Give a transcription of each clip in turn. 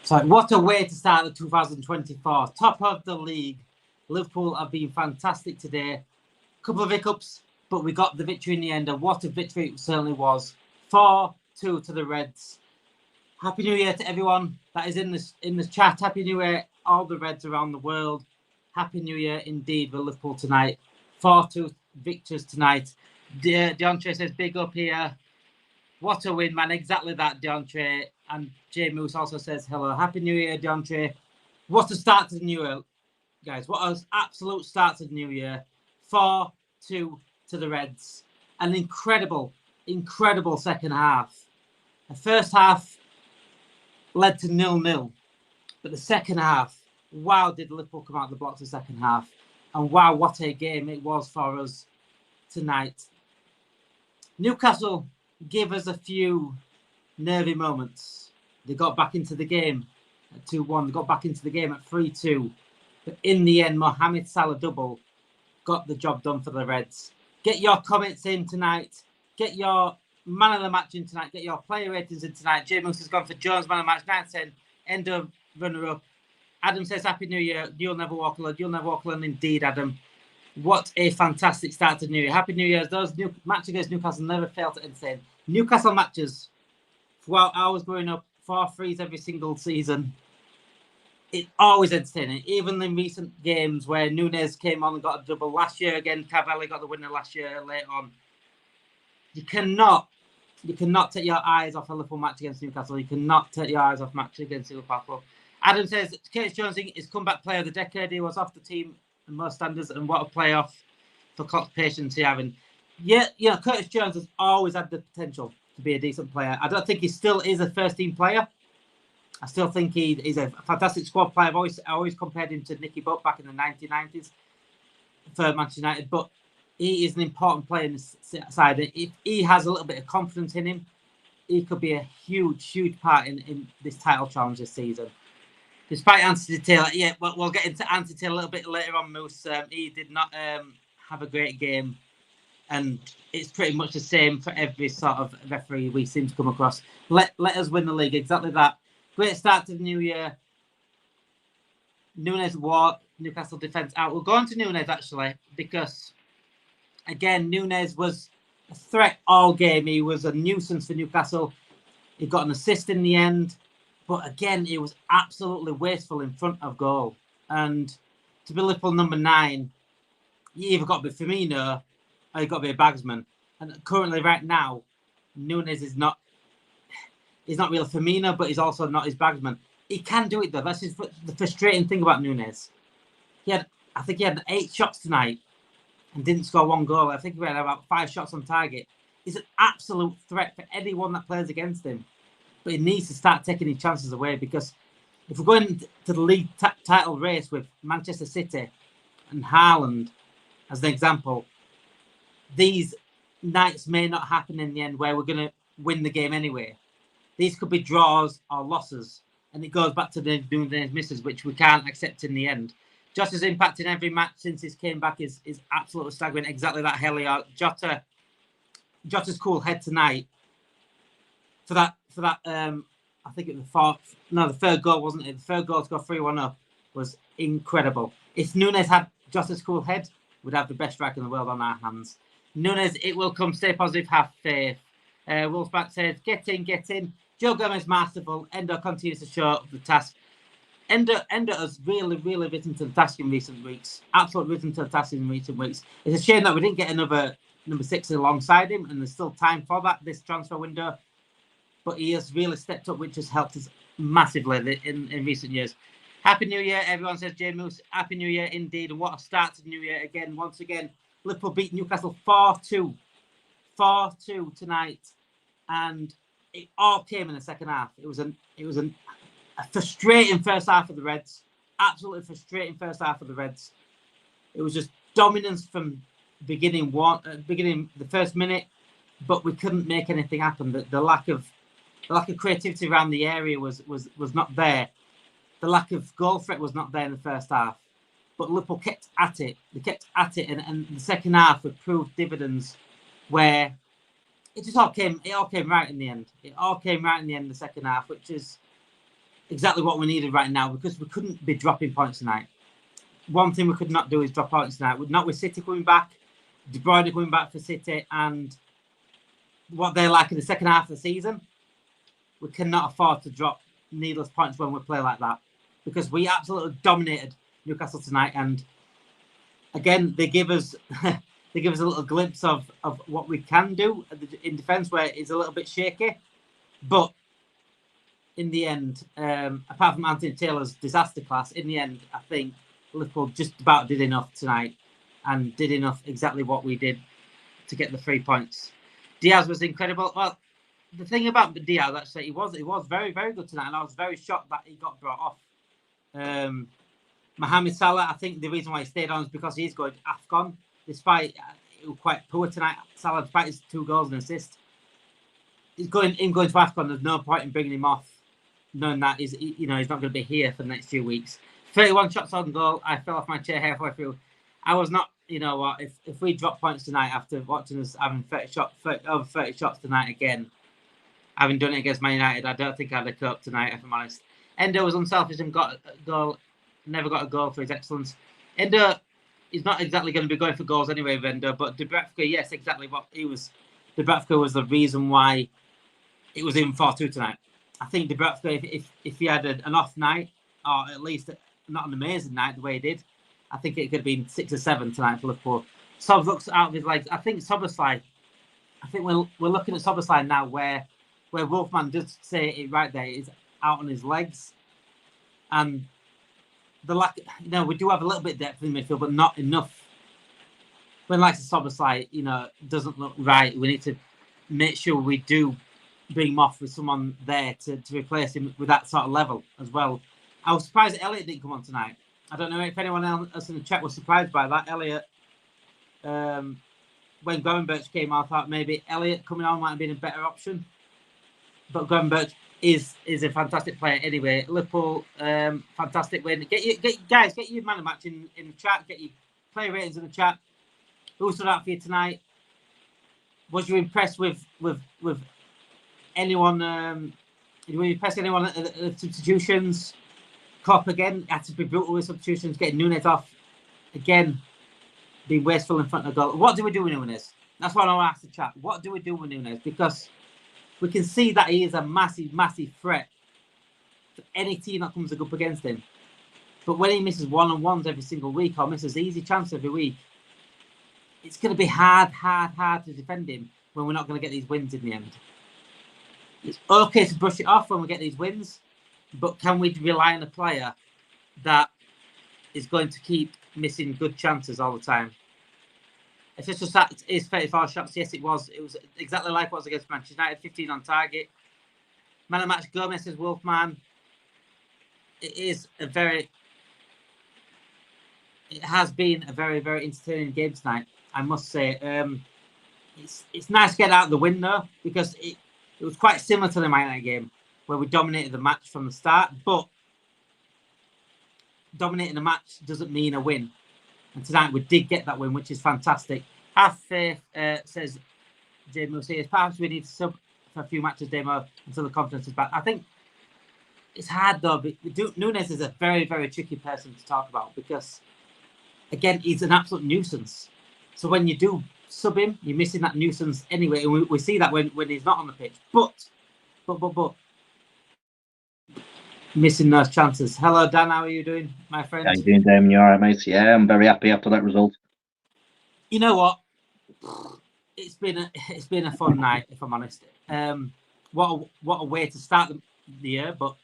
So what a way to start the 2024. Top of the league. Liverpool have been fantastic today. Couple of hiccups, but we got the victory in the end. And what a victory it certainly was. 4-2 to the Reds. Happy New Year to everyone that is in this chat. Happy New Year, all the Reds around the world. Happy New Year indeed for Liverpool tonight. 4-2 victors tonight. DeAndre says, big up here. What a win, man. Exactly that, DeAndre. And Jay Moose also says, hello. Happy New Year, DeAndre. What a start to the new year, guys. What an absolute start to the new year. 4-2 to the Reds. An incredible second half. The first half led to 0-0. But the second half, wow, did Liverpool come out of the blocks the second half. And wow, what a game it was for us tonight. Newcastle gave us a few nervy moments. They got back into the game at 2-1. They got back into the game at 3-2. But in the end, Mohamed Salah double got the job done for the Reds. Get your comments in tonight. Get your man of the match in tonight. Get your player ratings in tonight. James has gone for Jones man of the match, 9-10. Endo runner-up. Adam says, Happy New Year. You'll never walk alone. You'll never walk alone indeed, Adam. What a fantastic start to the New Year. Happy New Year. Those matches against Newcastle never fail to entertain. Newcastle matches, while I was growing up, 4-3s every single season. It's always entertaining. Even in recent games where Nunez came on and got a double last year again, Cavalli got the winner last year late on. You cannot take your eyes off a Liverpool match against Newcastle. You cannot take your eyes off match against Liverpool. Adam says, Curtis Jones is comeback player of the decade. He was off the team in most standards, and what a playoff for Klopp's patience he having. Yeah, Curtis Jones has always had the potential to be a decent player. I don't think he still is a first-team player. I still think he's a fantastic squad player. I always compared him to Nicky Butt back in the 1990s for Manchester United, but he is an important player in this side. If he has a little bit of confidence in him, he could be a huge part in this title challenge this season. Despite Anthony Taylor, yeah, we'll get into Anthony Taylor a little bit later on, Moose. He did not have a great game, and it's pretty much the same for every sort of referee we seem to come across. Let us win the league, exactly that. Great start to the new year. Nunez wore Newcastle defence out. We'll go on to Nunez, actually, because, again, Nunez was a threat all game. He was a nuisance for Newcastle. He got an assist in the end. But, again, it was absolutely wasteful in front of goal. And to be Liverpool number 9, you either got to be Firmino or you got to be a bagsman. And currently, right now, Nunez is not... He's not really Firmino, but he's also not his bagsman. He can do it, though. That's the frustrating thing about Nunez. I think he had 8 shots tonight and didn't score 1 goal. I think he had about 5 shots on target. He's an absolute threat for anyone that plays against him. But he needs to start taking his chances away, because if we're going to the league title race with Manchester City and Haaland as an example, these nights may not happen in the end where we're going to win the game anyway. These could be draws or losses, and it goes back to the Nunez misses, which we can't accept in the end. Jota's impact in every match since he's came back is absolutely staggering. Exactly that, Heliot. Jota's cool head tonight for that. I think it was the third goal, wasn't it? The third goal to go 3-1 up was incredible. If Nunez had Jota's cool head, we'd have the best striker in the world on our hands. Nunez, it will come. Stay positive. Have faith. Wolfsback says, get in. Joe Gomez masterful. Endo continues to show up the task. Endo has really risen to the task in recent weeks. Absolutely risen to the task in recent weeks. It's a shame that we didn't get another number 6 alongside him, and there's still time for that this transfer window. But he has really stepped up, which has helped us massively in recent years. Happy New Year, everyone, says Jay Moose. Happy New Year indeed. And what a start to the New Year again. Once again, Liverpool beat Newcastle 4-2. 4-2 tonight. And it all came in the second half. It was a frustrating first half of the Reds. Absolutely frustrating first half of the Reds. It was just dominance from beginning the first minute, but we couldn't make anything happen. The lack of creativity around the area was not there. The lack of goal threat was not there in the first half. But Liverpool kept at it. They kept at it, and the second half would prove dividends, where it all came right in the end. It all came right in the end of the second half, which is exactly what we needed right now, because we couldn't be dropping points tonight. One thing we could not do is drop points tonight. Not with City coming back, De Bruyne coming back for City, and what they're like in the second half of the season. We cannot afford to drop needless points when we play like that, because we absolutely dominated Newcastle tonight. And again, they give us they give us a little glimpse of what we can do in defence, where it's a little bit shaky. But in the end, apart from Anthony Taylor's disaster class, in the end, I think Liverpool just about did enough tonight, and did enough exactly what we did to get the 3 points. Diaz was incredible. Well, the thing about Diaz, actually, he was very, very good tonight, and I was very shocked that he got brought off. Mohamed Salah, I think the reason why he stayed on is because he's going to AFCON. Despite he was quite poor tonight, Salah, despite his 2 goals and assists, he's going to AFCON. There's no point in bringing him off, knowing that he's not going to be here for the next few weeks. 31 shots on goal. I fell off my chair halfway through. I was not. You know what? If we drop points tonight after watching us having over 30 shots tonight again, having done it against Man United, I don't think I'd have coped tonight, if I'm honest. Endo was unselfish and got a goal. Never got a goal for his excellence. Endo is not exactly going to be going for goals anyway with Endo, but Dubravka, yes, exactly what he was. Dubravka was the reason why it was even 4-2 tonight. I think Dubravka, if he had an off night, or at least not an amazing night the way he did, I think it could have been 6 or 7 tonight for Liverpool. Sobs looks out of his legs. I think Szoboszlai, we're looking at Szoboszlai now where Wolfman does say it right there, is out on his legs. And the lack, we do have a little bit of depth in the midfield, but not enough. When like Szoboszlai, doesn't look right, we need to make sure we do bring him off with someone there to replace him with that sort of level as well. I was surprised that Elliott didn't come on tonight. I don't know if anyone else in the chat was surprised by that. Elliott, when Gravenberch came on, I thought maybe Elliott coming on might have been a better option. But Gravenberch is a fantastic player anyway. Liverpool, fantastic win. Get your man of match in the chat. Get your player ratings in the chat. Who stood out for you tonight? Was you impressed with anyone? Were you impressed with anyone at the substitutions? Klopp again had to be brutal with substitutions, getting Nunez off again, being wasteful in front of the goal. What do we do with Nunez? That's what I want to ask the chat. What do we do with Nunez? Because we can see that he is a massive, massive threat for any team that comes up against him. But when he misses one-on-ones every single week, or misses easy chance every week, it's going to be hard to defend him when we're not going to get these wins in the end. It's okay to brush it off when we get these wins, but can we rely on a player that is going to keep missing good chances all the time? If it's just that is 34 shots, yes, it was. It was exactly like what was against Manchester United, 15 on target. Man of match, Gomez is Wolfman. It has been a very, very entertaining game tonight, I must say. It's nice to get out the win though, because it was quite similar to the Man United game, where we dominated the match from the start, but dominating the match doesn't mean a win. And tonight we did get that win, which is fantastic. Have faith, says Damo. Says perhaps we need to sub for a few matches, Damo, until the confidence is back. I think it's hard though. But Nunez is a very, very tricky person to talk about, because again, he's an absolute nuisance. So when you do sub him, you're missing that nuisance anyway. And we see that when he's not on the pitch. But missing those chances. Hello, Dan. How are you doing, my friend? How you doing, Damon? You all right, mate? Yeah, I'm very happy after that result. You know what? It's been a fun night, if I'm honest. What a way to start the year, but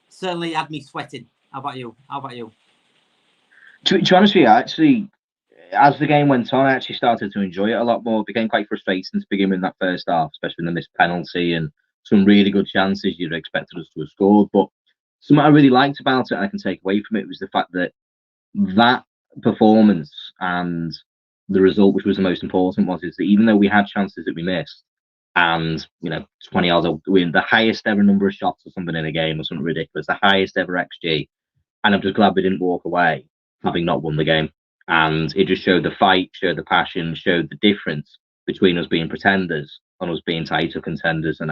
certainly had me sweating. How about you? To be honest with you, actually, as the game went on, I actually started to enjoy it a lot more. It became quite frustrating to begin with in that first half, especially when the missed penalty and some really good chances you'd have expected us to have scored. But something I really liked about it, and I can take away from it, was the fact that performance and the result, which was the most important, is that even though we had chances that we missed, and 20 yards, we had the highest ever number of shots or something in a game or something ridiculous, the highest ever XG, and I'm just glad we didn't walk away having not won the game. And it just showed the fight, showed the passion, showed the difference between us being pretenders and us being title contenders. And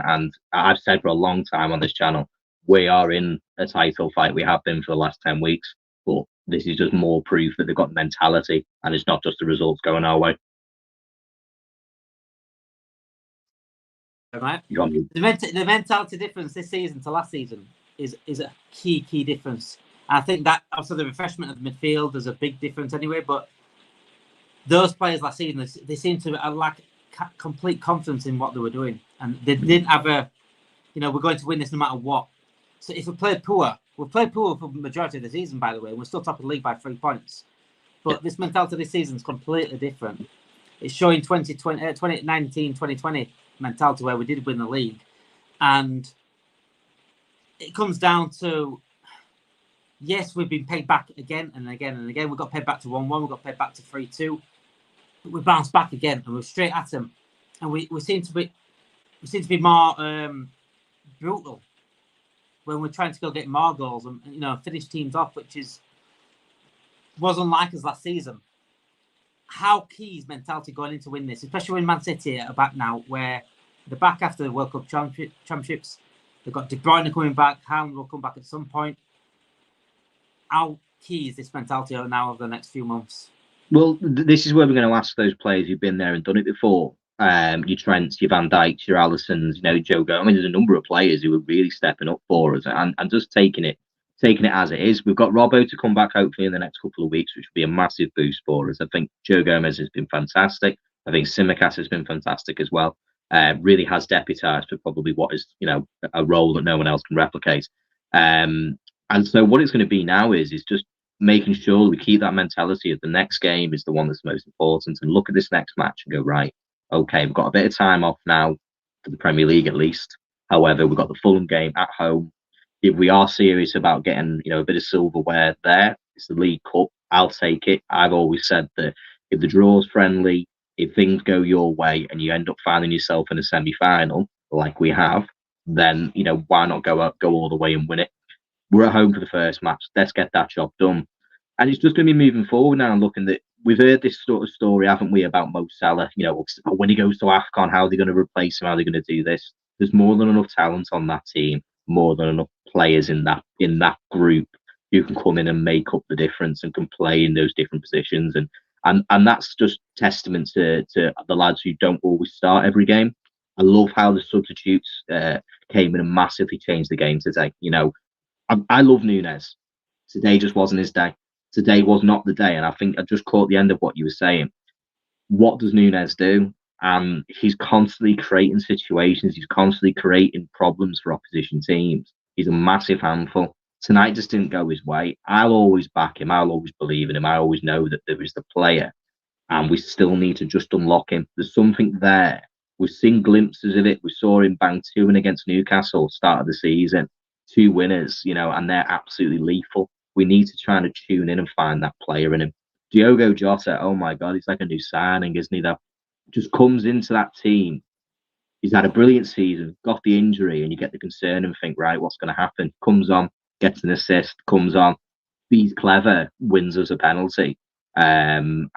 I've said for a long time on this channel we are in a title fight. We have been for the last 10 weeks, but this is just more proof that they've got mentality, and it's not just the results going our way. Right. The mentality difference this season to last season is a key difference. And I think that also the refreshment of the midfield is a big difference anyway. But those players last season, they seem to lack complete confidence in what they were doing, and they didn't have we're going to win this no matter what. So if we played poor, we've played poor for the majority of the season, by the way, and we're still top of the league by 3 points. But this mentality this season is completely different. It's showing 2019, 2020 mentality where we did win the league. And it comes down to, yes, we've been paid back again and again and again. We got paid back to 1-1. We got paid back to 3-2. But we bounced back again and we're straight at them. And we seem to be more brutal when we're trying to go get more goals and finish teams off, which was unlike us last season. How key is mentality going into win this, especially when Man City are back now, where they're back after the World Cup championships. They've got De Bruyne coming back. Haaland will come back at some point. How key is this mentality now over the next few months? Well, this is where we're going to ask those players who've been there and done it before. Your Trents, your Van Dijks, your Alissons, Joe Gomez. I mean, there's a number of players who are really stepping up for us and just taking it as it is. We've got Robbo to come back hopefully in the next couple of weeks, which will be a massive boost for us. I think Joe Gomez has been fantastic. I think Tsimikas has been fantastic as well. Really has deputised for probably what is a role that no one else can replicate. And so what it's going to be now is just making sure we keep that mentality of the next game is the one that's most important, and look at this next match and go, right, okay, we've got a bit of time off now for the Premier League at least. However, we've got the Fulham game at home. If we are serious about getting a bit of silverware there, it's the League Cup. I'll take it. I've always said that if the draw's friendly, if things go your way and you end up finding yourself in a semi-final like we have, then why not go all the way and win it? We're at home for the first match. Let's get that job done. And it's just going to be moving forward now and looking that we've heard this sort of story, haven't we, about Mo Salah? When he goes to AFCON, how are they going to replace him? How are they going to do this? There's more than enough talent on that team, more than enough players in that group who can come in and make up the difference and can play in those different positions. And that's just testament to the lads who don't always start every game. I love how the substitutes came in and massively changed the game today. I love Nunez. Today just wasn't his day. Today was not the day. And I think I just caught the end of what you were saying. What does Nunez do? He's constantly creating situations. He's constantly creating problems for opposition teams. He's a massive handful. Tonight just didn't go his way. I'll always back him. I'll always believe in him. I always know that there is the player. And we still need to just unlock him. There's something there. We've seen glimpses of it. We saw him bang 2-1 against Newcastle start of the season. 2 winners, and they're absolutely lethal. We need to try and tune in and find that player in him. Diogo Jota, oh my God, he's like a new signing, isn't he? That just comes into that team. He's had a brilliant season, got the injury, and you get the concern and think, right, what's going to happen? Comes on, gets an assist, comes on, he's clever, wins us a penalty. And,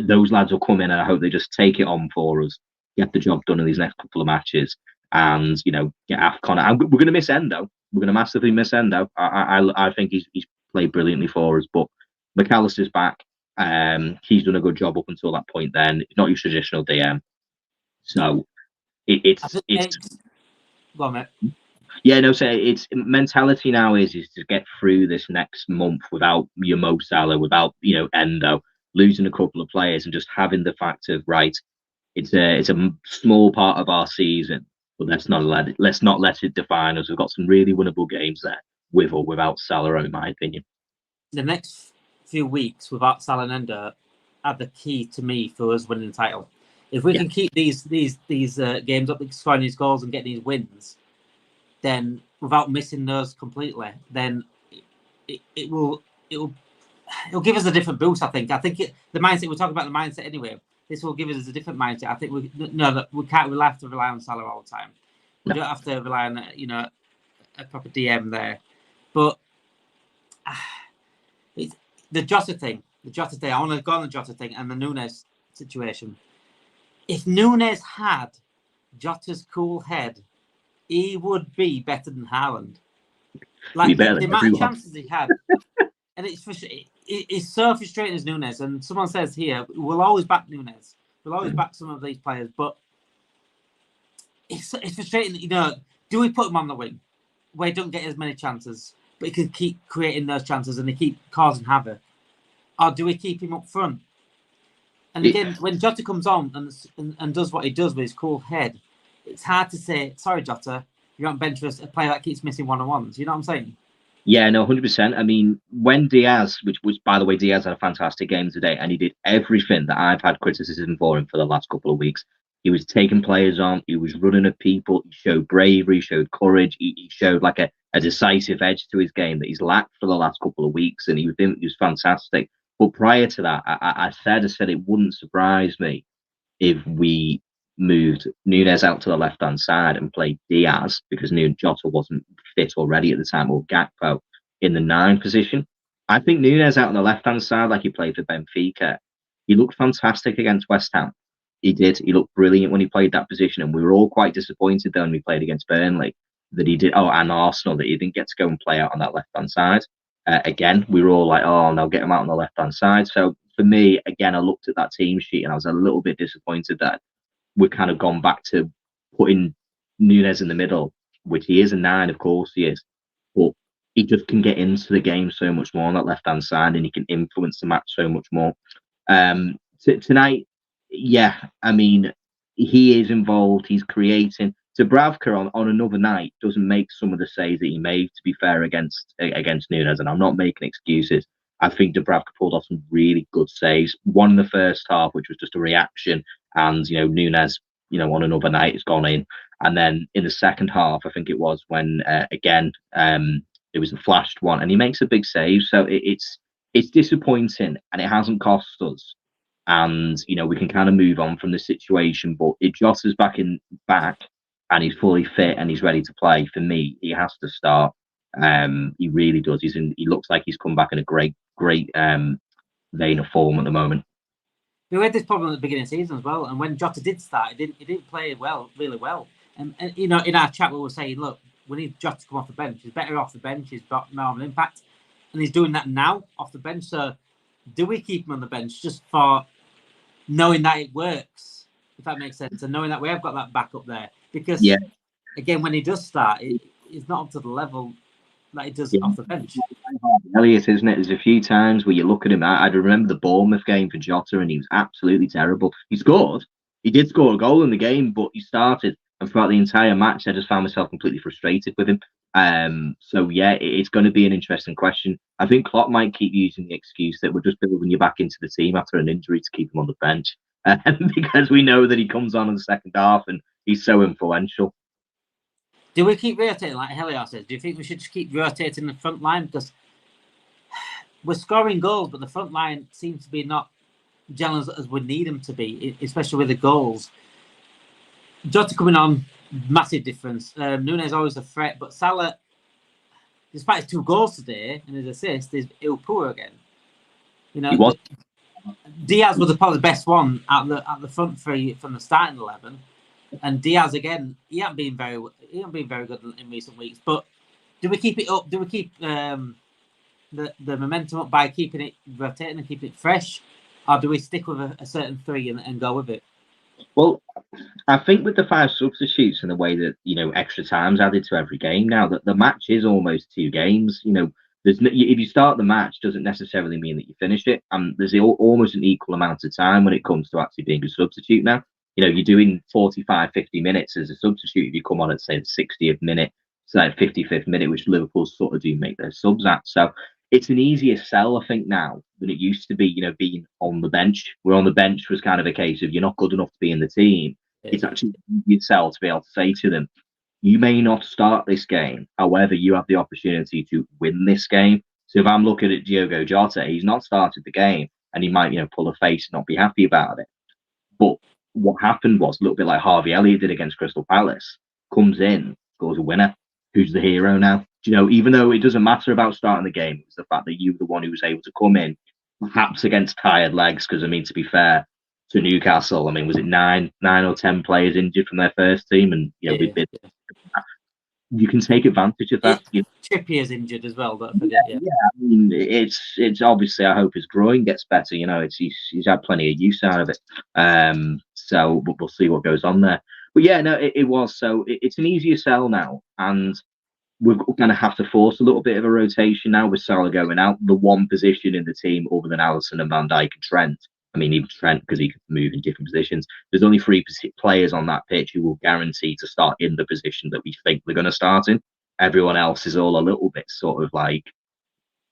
those lads will come in and I hope they just take it on for us, get the job done in these next couple of matches. And get AFCON. We're going to miss Endo. We're going to massively miss Endo. I think he's played brilliantly for us. But McAllister's back. He's done a good job up until that point. Then he's not your traditional DM. So it's go on, mate. Yeah, no. So it's mentality now is to get through this next month without your Mo Salah, without Endo, losing a couple of players, and just having the fact of right. It's a small part of our season, but let's not let it define us. We've got some really winnable games there, with or without Salah, in my opinion. The next few weeks without Salah and Endo are the key to me for us winning the title. If we can keep these games up, scoring these goals and getting these wins, then without missing those completely, then it'll give us a different boost. I think the mindset we're talking about the mindset anyway. This will give us a different mindset. I think we can't have to rely on Salah all the time. We don't have to rely on a proper DM there. But it's the Jota thing. I want to go on the Jota thing and the Nunez situation. If Nunez had Jota's cool head he would be better than Haaland. Be better The than amount of everyone. chances he had. And it's so frustrating as Nunez. And someone says here, we'll always back Nunez. We'll always back some of these players. But it's frustrating that, do we put him on the wing where he doesn't get as many chances, but he can keep creating those chances and they keep causing havoc? Or do we keep him up front? And again, when Jota comes on and does what he does with his cool head, it's hard to say, sorry, Jota, you're on bench for a player that keeps missing one-on-ones. You know what I'm saying? Yeah, no, 100%. I mean, when Diaz, which by the way, Diaz had a fantastic game today, and he did everything that I've had criticism for him for the last couple of weeks. He was taking players on, he was running at people, he showed bravery, he showed courage, he showed like a decisive edge to his game that he's lacked for the last couple of weeks, and he was fantastic. But prior to that, I said it wouldn't surprise me if we moved Nunez out to the left-hand side and played Diaz, because Jota wasn't fit already at the time, or Gakpo in the 9 position. I think Nunez out on the left-hand side, like he played for Benfica, he looked fantastic against West Ham. He did. He looked brilliant when he played that position, and we were all quite disappointed then when we played against Burnley that he did. Oh, and Arsenal, that he didn't get to go and play out on that left-hand side. Again, we were all like, oh, no, get him out on the left-hand side. So for me, again, I looked at that team sheet and I was a little bit disappointed that we've kind of gone back to putting Nunez in the middle, which he is a 9, of course he is, but he just can get into the game so much more on that left-hand side, and he can influence the match so much more. Tonight, yeah, I mean, he is involved, he's creating. Dubravka on another night doesn't make some of the saves that he made, to be fair, against Nunez, and I'm not making excuses. I think Dubravka pulled off some really good saves. One in the first half, which was just a reaction, and Nunez, on another night has gone in. And then in the second half, I think it was when again it was a flashed one, and he makes a big save. So it's disappointing, and it hasn't cost us. And we can kind of move on from the situation. But if Jota's back, and he's fully fit and he's ready to play, for me, he has to start. He really does. He looks like he's come back in a great vein of form at the moment. We had this problem at the beginning of the season as well, and when Jota did start, he didn't play really well. And in our chat, we were saying, look, we need Jota to come off the bench. He's better off the bench. He's got more of an impact, and he's doing that now off the bench. So, do we keep him on the bench just for knowing that it works, if that makes sense, and knowing that we have got that backup there? Because again, when he does start, he's not up to the level that he does off the bench. Elliot, isn't it? There's a few times where you look at him. I remember the Bournemouth game for Jota, and he was absolutely terrible. He scored. He did score a goal in the game, but he started, and throughout the entire match, I just found myself completely frustrated with him. So yeah, it's going to be an interesting question. I think Klopp might keep using the excuse that we're just building you back into the team after an injury to keep him on the bench, because we know that he comes on in the second half and he's so influential. Do we keep rotating, like Helios says? Do you think we should just keep rotating the front line? Because we're scoring goals, but the front line seems to be not gelling as we need them to be, especially with the goals. Jota coming on, massive difference. Nunez always a threat, but Salah, despite his 2 goals today and his assist, is ill poor again. Diaz was probably the best one at the front three from the starting 11. And Diaz again, he hasn't been very good in recent weeks. But do we keep it up? Do we keep the momentum up by keeping it rotating and keeping it fresh, or do we stick with a certain 3 and go with it? Well, I think with the 5 substitutes and the way that extra time's added to every game now, that the match is almost 2 games. If you start the match, doesn't necessarily mean that you finish it. There's almost an equal amount of time when it comes to actually being a substitute now. You're doing 45, 50 minutes as a substitute if you come on at, say, the 60th minute, so that 55th minute, which Liverpool sort of do make their subs at. So it's an easier sell, I think, now than it used to be, being on the bench. Where on the bench was kind of a case of you're not good enough to be in the team. Yeah. It's actually an easier sell to be able to say to them, you may not start this game. However, you have the opportunity to win this game. So if I'm looking at Diogo Jota, he's not started the game, and he might, pull a face and not be happy about it. But what happened was a little bit like Harvey Elliott did against Crystal Palace. Comes in, scores a winner. Who's the hero now? Even though it doesn't matter about starting the game, it's the fact that you were the one who was able to come in, perhaps against tired legs. Because to be fair to Newcastle, was it 9 or 10 players injured from their first team, and we've been you can take advantage of that. Trippier's injured as well, don't forget. Yeah, I mean, it's obviously, I hope his groin gets better. You know, he's had plenty of use out of it. So we'll see what goes on there. But yeah, no, it was. So it's an easier sell now, and we're going to have to force a little bit of a rotation now with Salah going out. The one position in the team other than Alisson and Van Dijk and Trent. I mean, even Trent, because he can move in different positions. There's only 3 players on that pitch who will guarantee to start in the position that we think they're going to start in. Everyone else is all a little bit sort of like,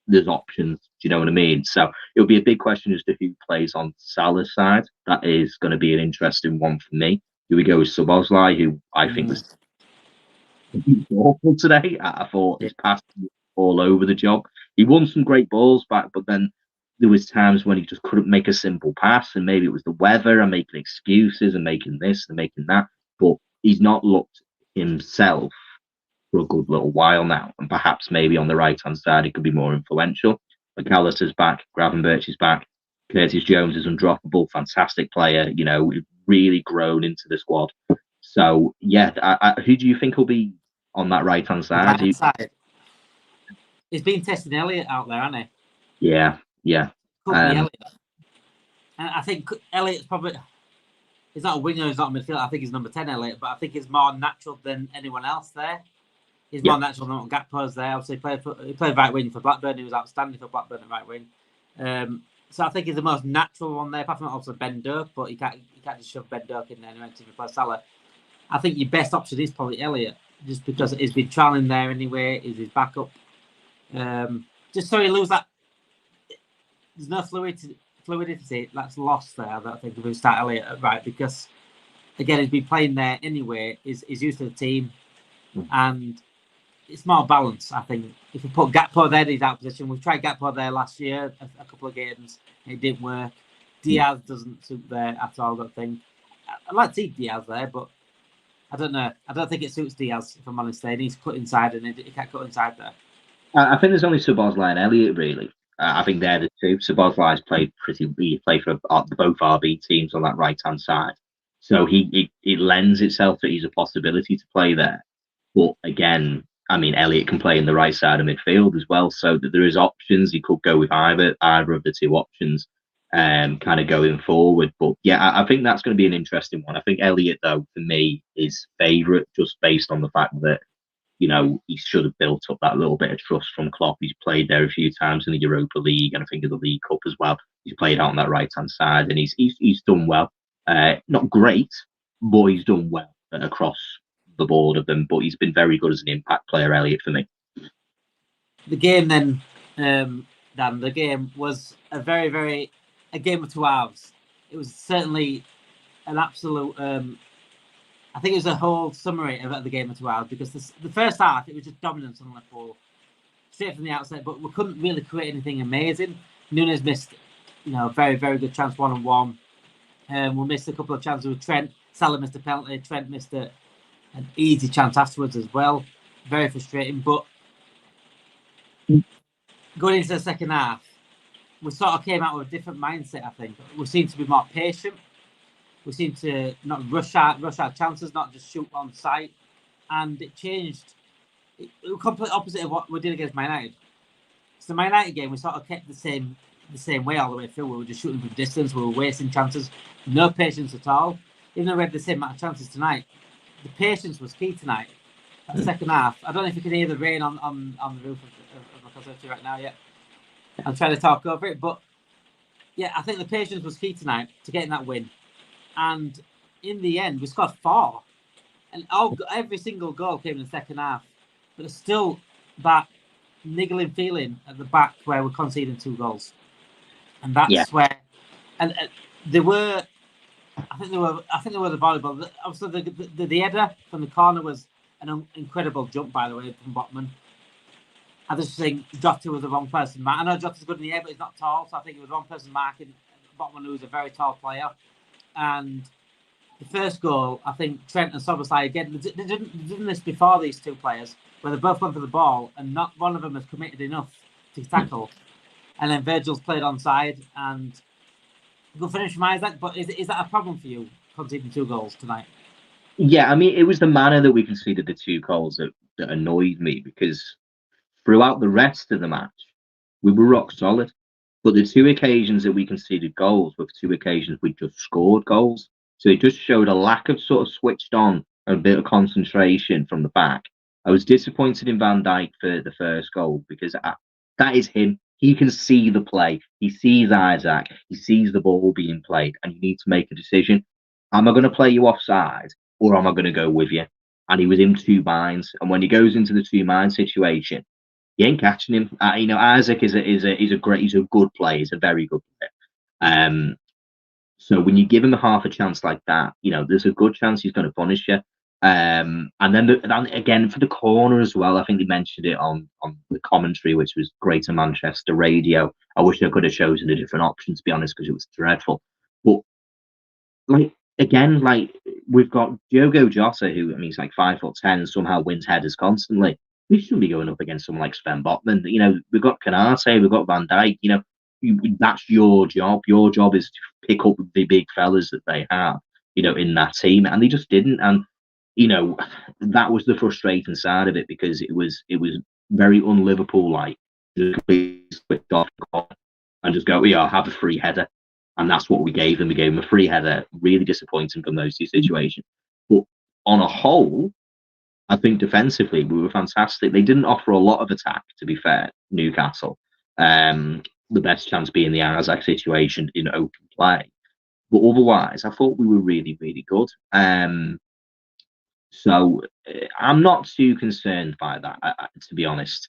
there's options. Do you know what I mean? So it'll be a big question as to who plays on Salah's side. That is going to be an interesting one for me. Do we go with Szoboszlai, who I think was awful today? I thought his pass was all over the job. He won some great balls back, but then there was times when he just couldn't make a simple pass, and maybe it was the weather and making excuses and making this and making that. But he's not looked himself for a good little while now, and perhaps maybe on the right-hand side he could be more influential. McAllister's back, Gravenberch is back, Curtis Jones is undroppable, fantastic player, you know, really grown into the squad. So, yeah, who do you think will be on that right-hand side? He's been testing Elliott out there, hasn't he? Yeah. Could be Elliott. And I think Elliott's probably... He's not a winger, he's not a midfielder. I think he's number 10, Elliott, but I think he's more natural than anyone else there. He's more natural than what Gakpo's there. Obviously, he played right wing for Blackburn. He was outstanding for Blackburn at right wing. So I think he's the most natural one there. Apart from also Ben Dirk, but you can't just shove Ben Dirk in there and to replace Salah. I think your best option is probably Elliott, just because he's been trialling there anyway. He's his backup. Just so he lose that. There's no fluidity that's lost there. I don't think if we start Elliott right, because again he's been playing there anyway. He's used to the team, and it's more balance, I think. If we put Gakpo there, he's out of position. We've tried Gakpo there last year, a couple of games. It didn't work. Diaz doesn't suit there at all, I don't think. I'd like to see Diaz there, but I don't know. I don't think it suits Diaz, if I'm honest. He needs to cut inside, and he can't cut inside there. I think there's only Szoboszlai and Elliott, really. I think they're the two. Szoboszlai's played he played for both RB teams on that right-hand side. So it lends itself that he's a possibility to play there. But again, I mean, Elliott can play in the right side of midfield as well, so that there is options. He could go with either of the two options, kind of going forward. But yeah, I think that's going to be an interesting one. I think Elliott, though, for me, is favourite just based on the fact that, you know, he should have built up that little bit of trust from Klopp. He's played there a few times in the Europa League, and I think in the League Cup as well. He's played out on that right-hand side, and he's done well. Not great, but he's done well across the board of them, but he's been very good as an impact player, Elliott, for me. The game then, Dan, the game was a game of two halves. It was certainly an absolute, I think it was a whole summary of the game of two halves, because the first half, it was just dominance on Liverpool, straight from the outset, but we couldn't really create anything amazing. Nunez missed, a very, very good chance, 1-on-1. We missed a couple of chances with Trent. Salah missed a penalty. Trent missed an easy chance afterwards as well. Very frustrating. But going into the second half, we sort of came out with a different mindset, I think. We seemed to be more patient. We seemed to not rush our chances, not just shoot on sight. And it changed. It was complete opposite of what we did against Man United. So the Man United game, we sort of kept the same way all the way through. We were just shooting from distance. We were wasting chances. No patience at all. Even though we had the same amount of chances tonight, the patience was key tonight. That second half. I don't know if you can hear the rain on the roof of my conservatory right now yet. I'm trying to talk over it. But, yeah, I think the patience was key tonight to getting that win. And in the end, we scored 4. And every single goal came in the second half. But there's still that niggling feeling at the back where we're conceding 2 goals. And that's where... And they were... I think they were the volleyball. Obviously, the header from the corner was an incredible jump, by the way, from Botman. I just think Jota was the wrong person. I know Jota's good in the air, but he's not tall, so I think it was the wrong person marking Botman, who was a very tall player. And the first goal, I think Trent and Szoboszlai, again, they did this before, these 2 players, where they both went for the ball, and not one of them has committed enough to tackle. And then Virgil's played onside, and good finish from Isaac, but is that a problem for you, conceding 2 goals tonight? Yeah, I mean, it was the manner that we conceded the 2 goals that that annoyed me, because throughout the rest of the match, we were rock solid. But the two occasions that we conceded goals were two occasions we just scored goals. So it just showed a lack of sort of switched on and a bit of concentration from the back. I was disappointed in Van Dijk for the first goal, because that is him. He can see the play. He sees Isaac. He sees the ball being played, and you need to make a decision. Am I going to play you offside, or am I going to go with you? And he was in two minds. And when he goes into the two mind situation, he ain't catching him. Isaac is a good player. He's a very good player. So when you give him a half a chance like that, there's a good chance he's going to punish you. And then again for the corner as well. I think they mentioned it on the commentary, which was Greater Manchester Radio. I wish I could have chosen a different option, to be honest, because it was dreadful. But we've got Diogo Jota, who he's like 5'10" and somehow wins headers constantly. We shouldn't be going up against someone like Sven Botman. We've got Canate, we've got Van Dijk. That's your job. Your job is to pick up the big fellas that they have, in that team, and they just didn't. And that was the frustrating side of it, because it was very un-Liverpool like. Just switch off and just go, have a free header. And that's what we gave them. We gave them a free header. Really disappointing from those two situations. But on a whole, I think defensively we were fantastic. They didn't offer a lot of attack, to be fair, Newcastle. The best chance being the Isaac situation in open play. But otherwise, I thought we were really, really good. So I'm not too concerned by that, to be honest.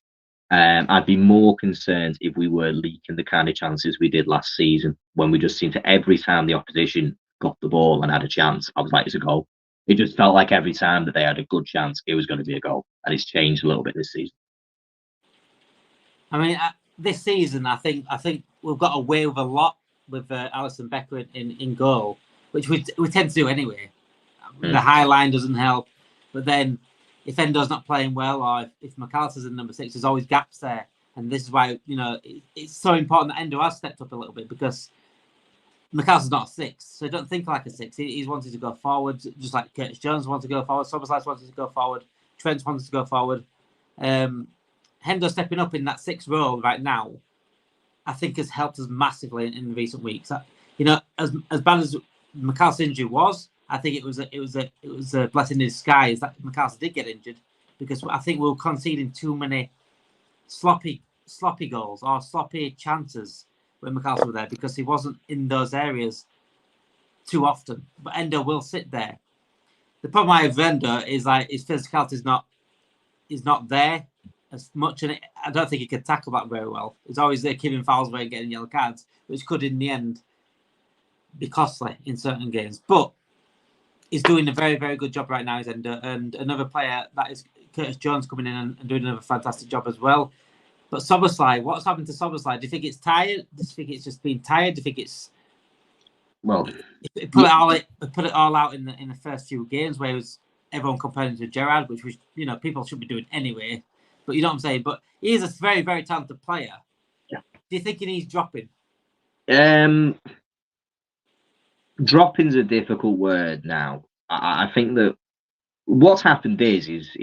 I'd be more concerned if we were leaking the kind of chances we did last season, when we just seemed to, every time the opposition got the ball and had a chance, I was like, it's a goal. It just felt like every time that they had a good chance, it was going to be a goal. And it's changed a little bit this season. This season, I think we've got away with a lot with Alisson Becker in goal, which we tend to do anyway. The high line doesn't help. But then if Endo's not playing well, or if McAllister's in number 6, there's always gaps there. And this is why, it's so important that Endo has stepped up a little bit, because McAllister's not a 6, so don't think like a 6. He's wanted to go forward, just like Curtis Jones wanted to go forward, Soboslai wanted to go forward, Trent wanted to go forward. Hendo stepping up in that 6 role right now, I think has helped us massively in recent weeks. As bad as McAllister's injury was, I think it was a blessing in disguise that McAllister did get injured, because I think we were conceding too many sloppy goals or sloppy chances when McAllister was there, because he wasn't in those areas too often. But Endo will sit there. The problem I have with Endo is his physicality is not there as much, and I don't think he could tackle that very well. He's always there giving fouls away and getting yellow cards, which could in the end be costly in certain games. But he's doing a very, very good job right now, Endo. And another player, that is Curtis Jones, coming in and doing another fantastic job as well. But Soboslai, what's happened to Soboslai? Do you think it's tired? Do you think it's just been tired? Do you think it's put it all out in the first few games, where it was everyone comparing to Gerrard, which was people should be doing anyway. But you know what I'm saying. But he is a very, very talented player. Yeah. Do you think he needs dropping? Dropping's a difficult word now. I think that what's happened is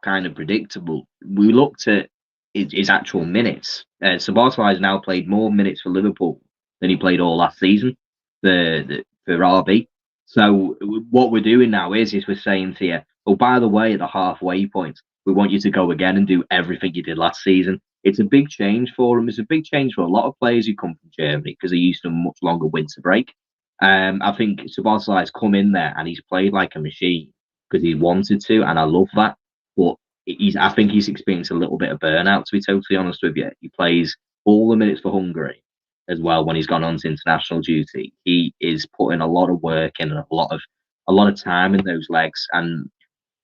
kind of predictable. We looked at his actual minutes. Soboslai has now played more minutes for Liverpool than he played all last season for RB. So what we're doing now is we're saying to you, oh, by the way, at the halfway point, we want you to go again and do everything you did last season. It's a big change for him. It's a big change for a lot of players who come from Germany, because they're used to a much longer winter break. I think Soboslai's come in there and he's played like a machine because he wanted to, and I love that. But I think he's experienced a little bit of burnout, to be totally honest with you. He plays all the minutes for Hungary as well when he's gone on to international duty. He is putting a lot of work in and a lot of time in those legs. And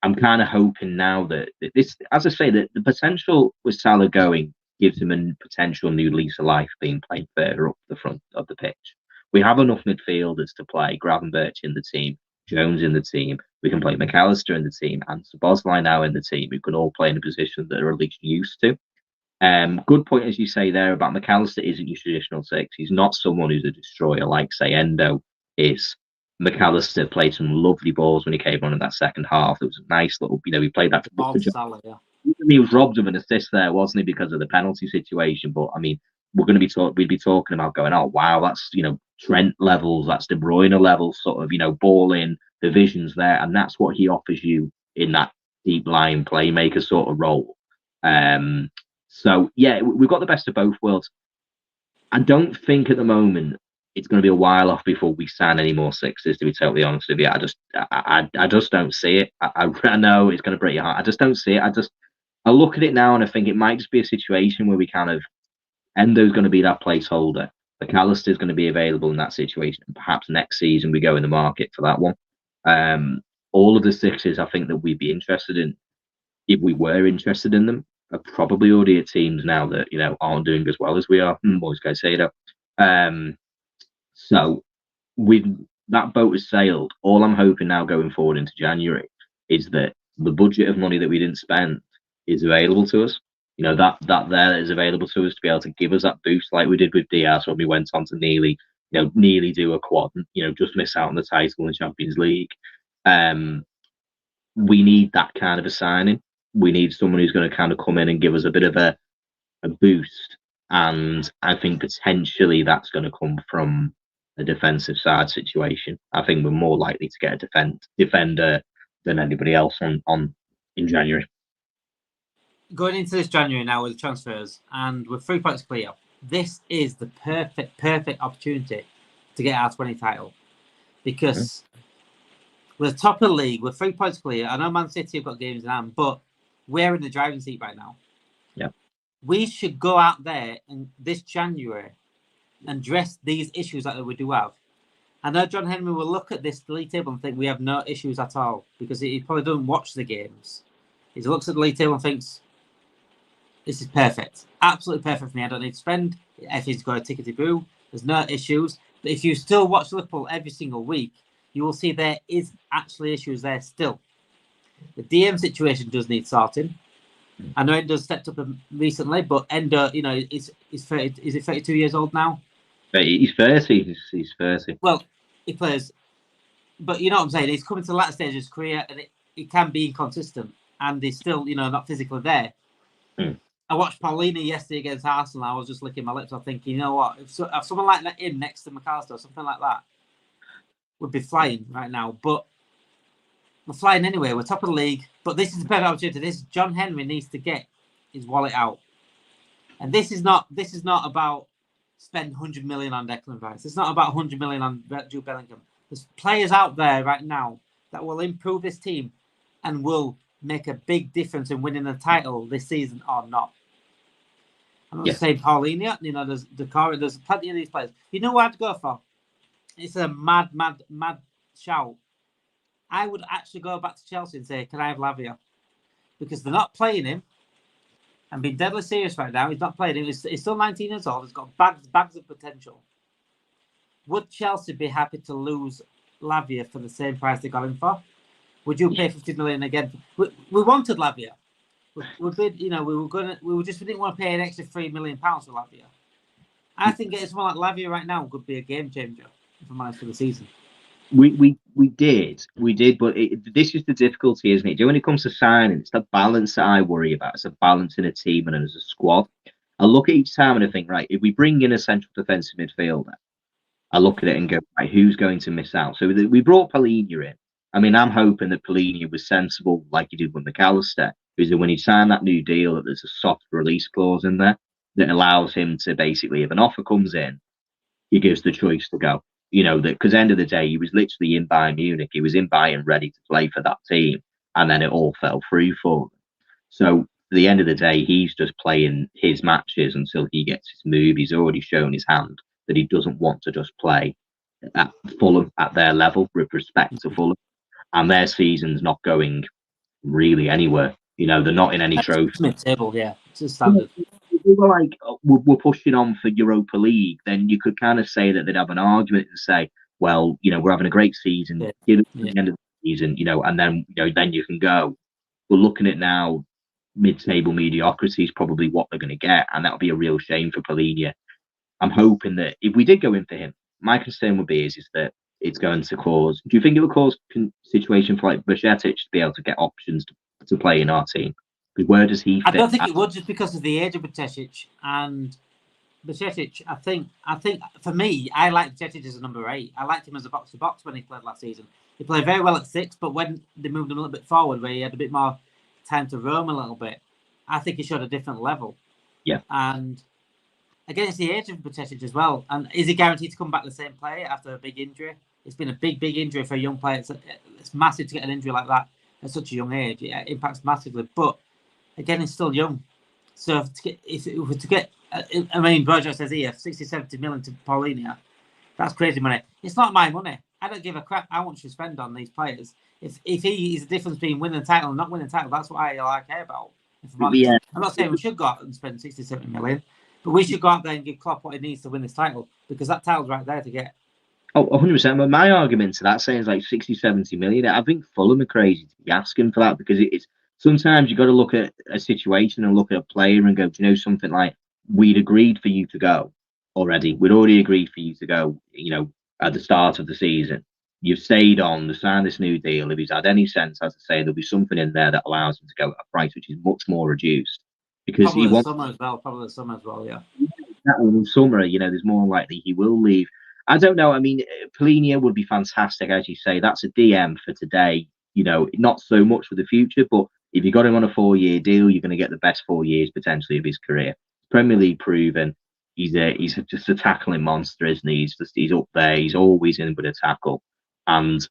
I'm kind of hoping now that this, as I say, that the potential with Salah going gives him a potential new lease of life, being played further up the front of the pitch. We have enough midfielders to play Gravenberch in the team, Jones in the team. We can play McAllister in the team, and Soboslai now in the team, who can all play in a position that they're at least used to. Good point, as you say there, about McAllister isn't your traditional 6. He's not someone who's a destroyer like, say, Endo is. McAllister played some lovely balls when he came on in that second half. It was a nice little, he played that. Ball Salah, yeah. He was robbed of an assist there, wasn't he, because of the penalty situation? But I mean, we'd be talking about going, oh wow, that's Trent levels, that's De Bruyne levels, sort of ball in, the visions there, and that's what he offers you in that deep line playmaker sort of role. So yeah, we've got the best of both worlds. I don't think at the moment it's going to be a while off before we sign any more sixes. To be totally honest with you, I just don't see it. I know it's going to break your heart. I just don't see it. I look at it now and I think it might just be a situation where we kind of Endo's going to be that placeholder. McAllister's going to be available in that situation. And perhaps next season we go in the market for that one. All of the sixes I think that we'd be interested in, if we were interested in them, are probably already at teams now that aren't doing as well as we are. Always guys say that. So with that boat has sailed. All I'm hoping now going forward into January is that the budget of money that we didn't spend is available to us. That there is available to us to be able to give us that boost like we did with Diaz when we went on to nearly do a quad, just miss out on the title in the Champions League. We need that kind of a signing. We need someone who's going to kind of come in and give us a bit of a boost. And I think potentially that's going to come from a defensive side situation. I think we're more likely to get a defender than anybody else on in January. Going into this January now with the transfers and with 3 points clear, this is the perfect opportunity to get our 20 title. Because we're top of the league, we're 3 points clear. I know Man City have got games in hand, but we're in the driving seat right now. Yeah. We should go out there in this January and address these issues that we do have. I know John Henry will look at this league table and think we have no issues at all because he probably doesn't watch the games. He looks at the league table and thinks, this is perfect. Absolutely perfect for me. I don't need to spend. Everything's got a tickety-boo. There's no issues. But if you still watch Liverpool every single week, you will see there is actually issues there still. The DM situation does need sorting. I know Endo's stepped up recently, but Endo, is 30, is it 32 years old now? He's 30. He's 30. Well, he plays, but you know what I'm saying? He's coming to the latter stage of his career and it can be inconsistent and he's still, not physically there. I watched Palhinha yesterday against Arsenal. I was just licking my lips. I'm thinking, you know what? If someone like that him next to McAllister, something like that, would be flying right now. But we're flying anyway. We're top of the league. But this is the perfect opportunity. This John Henry needs to get his wallet out. And this is not about spend 100 million on Declan Rice. It's not about 100 million on Jude Bellingham. There's players out there right now that will improve this team and will make a big difference in winning the title this season or not. I'm not saying Palhinha, there's Dakar, there's plenty of these players. You know what I'd go for? It's a mad shout. I would actually go back to Chelsea and say, can I have Lavia? Because they're not playing him. I'm being deadly serious right now. He's not playing him. He's still 19 years old. He's got bags of potential. Would Chelsea be happy to lose Lavia for the same price they got him for? Would you pay 50 million again? We wanted Lavia. We didn't want to pay an extra £3 million for Lavia. I think getting someone like Lavia right now could be a game changer, if I'm honest, for the season. We did, but this is the difficulty, isn't it? When it comes to signing, it's the balance that I worry about. It's a balance in a team and as a squad. I look at each time and I think, right, if we bring in a central defensive midfielder, I look at it and go, right, who's going to miss out? So we brought Palhinha in. I mean, I'm hoping that Palhinha was sensible, like he did with McAllister, because when he signed that new deal, that there's a soft release clause in there that allows him to basically, if an offer comes in, he gives the choice to go. Because end of the day, he was literally in Bayern Munich. He was in Bayern ready to play for that team, and then it all fell through for him. So at the end of the day, he's just playing his matches until he gets his move. He's already shown his hand that he doesn't want to just play at Fulham at their level with respect to Fulham. And their season's not going really anywhere. They're not in any trophy. Mid-table, yeah. It's a standard. If we were like, we're pushing on for Europa League, then you could kind of say that they'd have an argument and say, well, we're having a great season. Yeah. Give it to the end of the season, and then, then you can go. We're looking at now, mid-table mediocrity is probably what they're going to get, and that'll be a real shame for Palhinha. I'm hoping that if we did go in for him, my concern would be is that it's going to cause. Do you think it will cause situation for like Bajcetic to be able to get options to play in our team? Because where does he fit? I don't think it would, just because of the age of Bajcetic. And Bajcetic, I think for me, I like Bajcetic as a number 8. I liked him as a box-to-box when he played last season. He played very well at 6, but when they moved him a little bit forward, where he had a bit more time to roam a little bit, I think he showed a different level. Yeah. And again, it's the age of Bajcetic as well. And is he guaranteed to come back the same player after a big injury? It's been a big injury for a young player. It's massive to get an injury like that at such a young age. It impacts massively. But again, he's still young. So if it were to get, I mean, Roger says here, 60-70 million to Palhinha. That's crazy money. It's not my money. I don't give a crap how much you spend on these players. If he is the difference between winning the title and not winning the title, that's what I care about. Yeah. I'm not saying we should go out and spend 60-70 million, but we should go out there and give Klopp what he needs to win this title, because that title's right there to get. Oh, 100%. But my argument to that saying is like 60-70 million. I think Fulham are crazy to be asking for that, because it's sometimes you've got to look at a situation and look at a player and go, do you know something, like, we'd agreed for you to go already. We'd already agreed for you to go, at the start of the season. You've stayed on, to sign this new deal. If he's had any sense, as I say, there'll be something in there that allows him to go at a price which is much more reduced. Because probably the summer as well, yeah. In the summer, there's more likely he will leave. I don't know. I mean, Palhinha would be fantastic, as you say. That's a DM for today. Not so much for the future, but if you got him on a 4-year deal, you're going to get the best 4 years potentially of his career. Premier League proven. He's just a tackling monster, isn't he? He's up there. He's always in with a tackle, and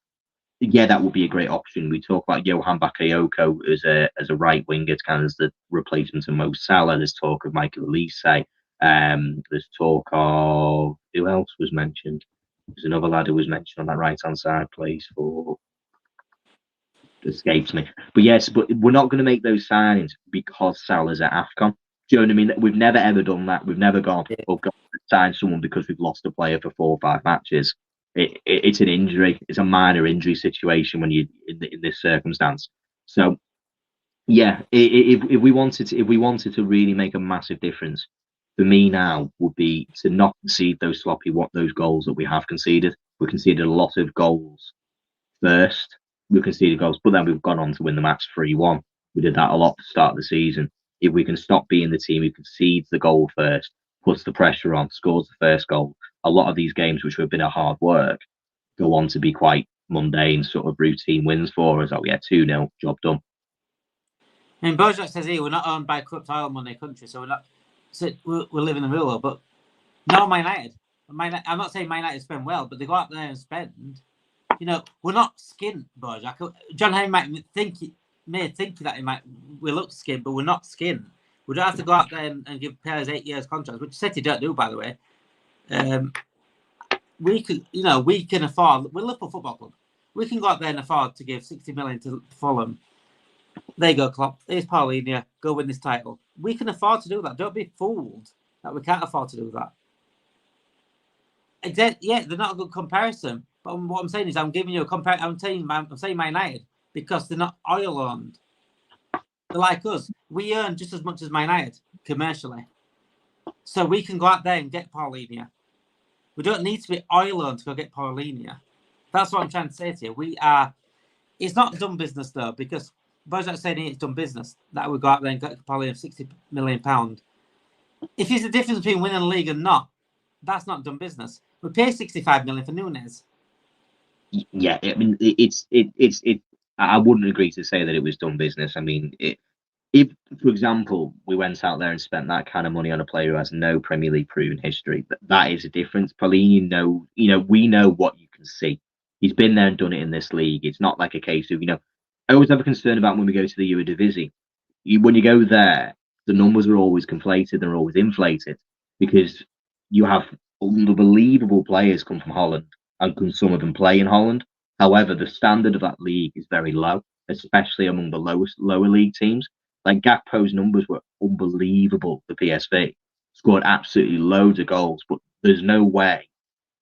yeah, that would be a great option. We talk about Johan Bakayoko as a right winger, kind of as the replacement of Mo Salah. There's talk of Michael Elise. There's talk of, who else was mentioned? There's another lad who was mentioned on that right hand side, plays for, escapes me. But yes, but we're not going to make those signings because Salah's at AFCON. Do you know what I mean? We've never ever done that. We've never gone, sign someone because we've lost a player for 4 or 5 matches. It's an injury. It's a minor injury situation when you in this circumstance. So yeah, if we wanted to really make a massive difference, for me now would be to not concede those those goals that we have conceded. We conceded a lot of goals first. We conceded goals, but then we've gone on to win the match 3-1. We did that a lot at the start of the season. If we can stop being the team who concedes the goal first, puts the pressure on, scores the first goal, a lot of these games, which have been a hard work, go on to be quite mundane, sort of routine wins for us. 2-0, job done. I mean, Bojack says here, we're not owned by corrupt oil money country, so we're living in the real, but no, Man United. I'm not saying Man United spend well, but they go out there and spend. We're not skint, Bojack. John Hay may think that we look skint, but we're not skint. We don't have to go out there and give players 8 years contracts, which City don't do, by the way. We can afford. We're Liverpool Football Club. We can go out there and afford to give 60 million to Fulham. There you go, Klopp. Here's Palhinha. Go win this title. We can afford to do that. Don't be fooled that we can't afford to do that. Yeah, they're not a good comparison. But what I'm saying is, I'm giving you a comparison. I'm saying Man United because they're not oil owned. They're like us. We earn just as much as Man United commercially, so we can go out there and get Palhinha. We don't need to be oil owned to go get Palhinha. That's what I'm trying to say to you. We are. It's not dumb business though, because Bojack's saying it's dumb business that we go out there and get Palhinha of £60 million. If it's the difference between winning the league and not, that's not dumb business. We pay 65 million for Nunez. Yeah, I mean, it's. I wouldn't agree to say that it was dumb business. I mean, if, for example, we went out there and spent that kind of money on a player who has no Premier League proven history, that is a difference. Palhinha, we know what you can see. He's been there and done it in this league. It's not like a case of, I always have a concern about when we go to the Eredivisie. When you go there, the numbers are always conflated. They're always inflated because you have unbelievable players come from Holland and some of them play in Holland. However, the standard of that league is very low, especially among the lower league teams. Like Gakpo's numbers were unbelievable for PSV. Scored absolutely loads of goals, but there's no way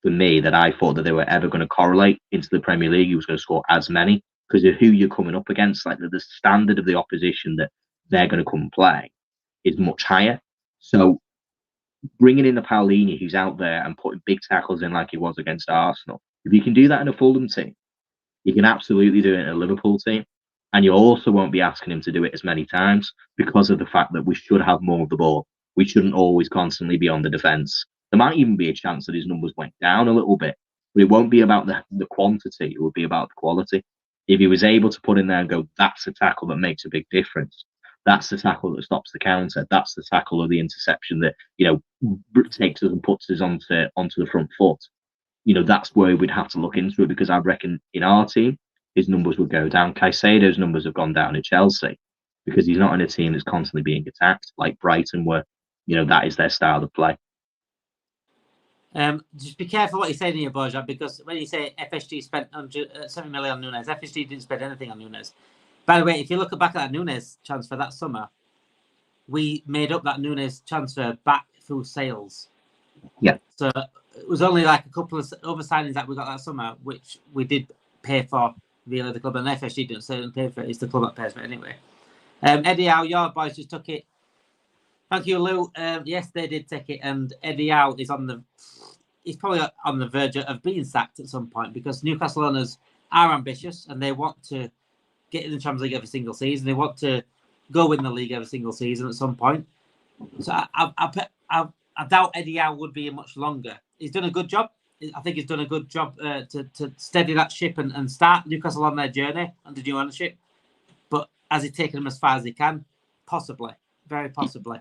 for me that I thought that they were ever going to correlate into the Premier League. He was going to score as many because of who you're coming up against. Like the standard of the opposition that they're going to come and play is much higher. So bringing in the Palhinha, who's out there and putting big tackles in like he was against Arsenal, If you can do that in a Fulham team, you can absolutely do it in a Liverpool team. And you also won't be asking him to do it as many times because of the fact that we should have more of the ball. We shouldn't always constantly be on the defence. There might even be a chance that his numbers went down a little bit, but it won't be about the quantity. It will be about the quality. If he was able to put in there and go, that's a tackle that makes a big difference. That's the tackle that stops the counter. That's the tackle or the interception that, takes us and puts us onto the front foot. That's where we'd have to look into it, because I reckon in our team, his numbers would go down. Caicedo's numbers have gone down at Chelsea because he's not in a team that's constantly being attacked like Brighton were. That is their style of play. Just be careful what you say here, Bojan, because when you say FSG spent 7 million on Nunez, FSG didn't spend anything on Nunez. By the way, if you look back at that Nunez transfer that summer, we made up that Nunez transfer back through sales. Yeah. So it was only like a couple of other signings that we got that summer, which we did pay for via the club, and FSG didn't certainly pay for it. It's the club that pays for it anyway. Eddie Howe, your boys just took it. Thank you, Lou. Yes, they did take it, and Eddie Howe is he's probably on the verge of being sacked at some point, because Newcastle owners are ambitious and they want to get in the Champions League every single season. They want to go win the league every single season at some point. So I doubt Eddie Howe would be much longer. He's done a good job. I think he's done a good job to steady that ship and start Newcastle on their journey under new ownership. But has he taken them as far as he can? Possibly. Very possibly.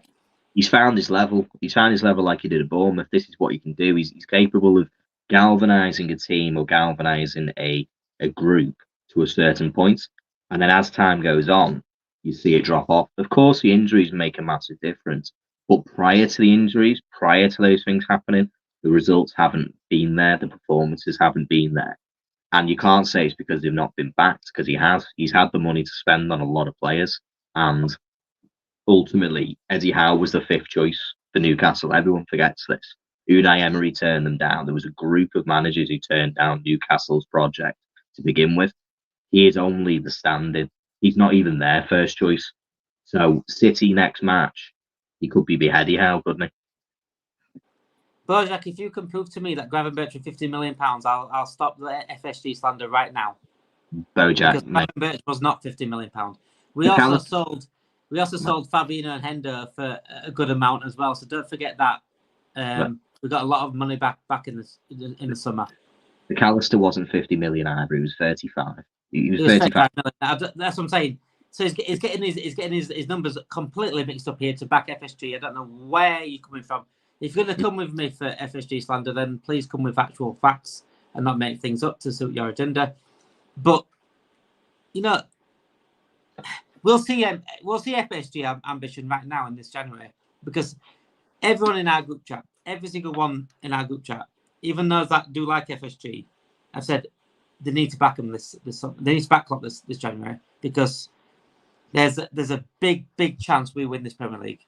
He's found his level. He's found his level like he did at Bournemouth. This is what he can do. He's capable of galvanising a team or galvanising a group to a certain point. And then as time goes on, you see it drop off. Of course, the injuries make a massive difference. But prior to the injuries, prior to those things happening, the results haven't been there. The performances haven't been there. And you can't say it's because they've not been backed, because he has. He's had the money to spend on a lot of players. And ultimately, Eddie Howe was the fifth choice for Newcastle. Everyone forgets this. Unai Emery turned them down. There was a group of managers who turned down Newcastle's project to begin with. He is only the stand-in. He's not even their first choice. So City next match, he could be Eddie Howe, couldn't he? Bojack, if you can prove to me that Gravenberch for £50 million, I'll stop the FSG slander right now. Bojack, because Gravenberch was not £50 million. We also sold Fabinho and Endo for a good amount as well. So don't forget that. We got a lot of money back in the summer. McAllister wasn't 50 million either. He was 35. He was 35 million. That's what I'm saying. So he's getting his numbers completely mixed up here to back FSG. I don't know where you're coming from. If you're going to come with me for FSG slander, then please come with actual facts and not make things up to suit your agenda. But we'll see FSG ambition right now in this January, because everyone in our group chat, every single one in our group chat, even those that do like FSG, have said they need to back them they need to back Klopp this January, because there's a big chance we win this Premier League,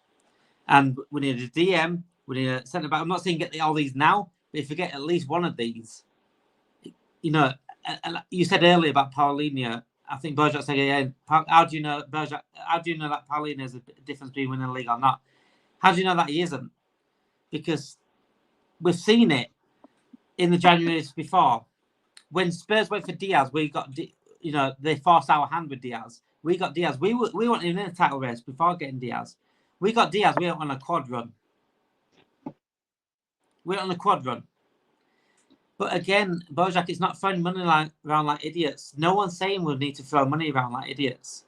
and we need a DM, we need a centre back. I'm not saying get all these now, but if you get at least one of these, you said earlier about Palhinha. I think Bojack said, yeah, how do you know that Palhinha is a difference between winning the league or not? How do you know that he isn't? Because we've seen it in the Januaries before. When Spurs went for Diaz, we got, they forced our hand with Diaz. We got Diaz. We weren't even in a title race before getting Diaz. We got Diaz. We went on a quad run. But again, Bojack, it's not throwing money around like idiots. No one's saying we need to throw money around like idiots.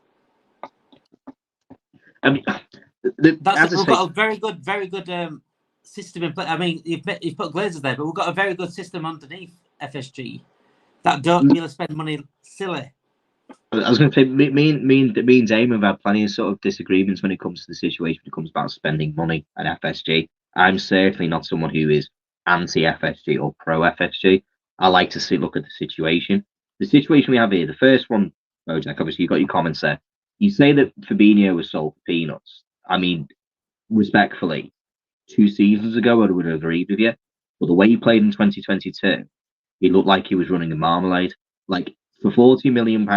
I mean, we've got a very good system in place. I mean, you've put Glazers there, but we've got a very good system underneath FSG that don't really spend money silly. I was going to say, me and Damon have had plenty of sort of disagreements when it comes to the situation, when it comes about spending money at FSG. I'm certainly not someone who is anti-FSG or pro-FSG. I like to look at the situation. The situation we have here, the first one, Bojack, obviously you've got your comments there. You say that Fabinho was sold for peanuts. I mean, respectfully, 2 seasons ago I would have agreed with you. But the way he played in 2022, he looked like he was running a marmalade. Like, for £40 million,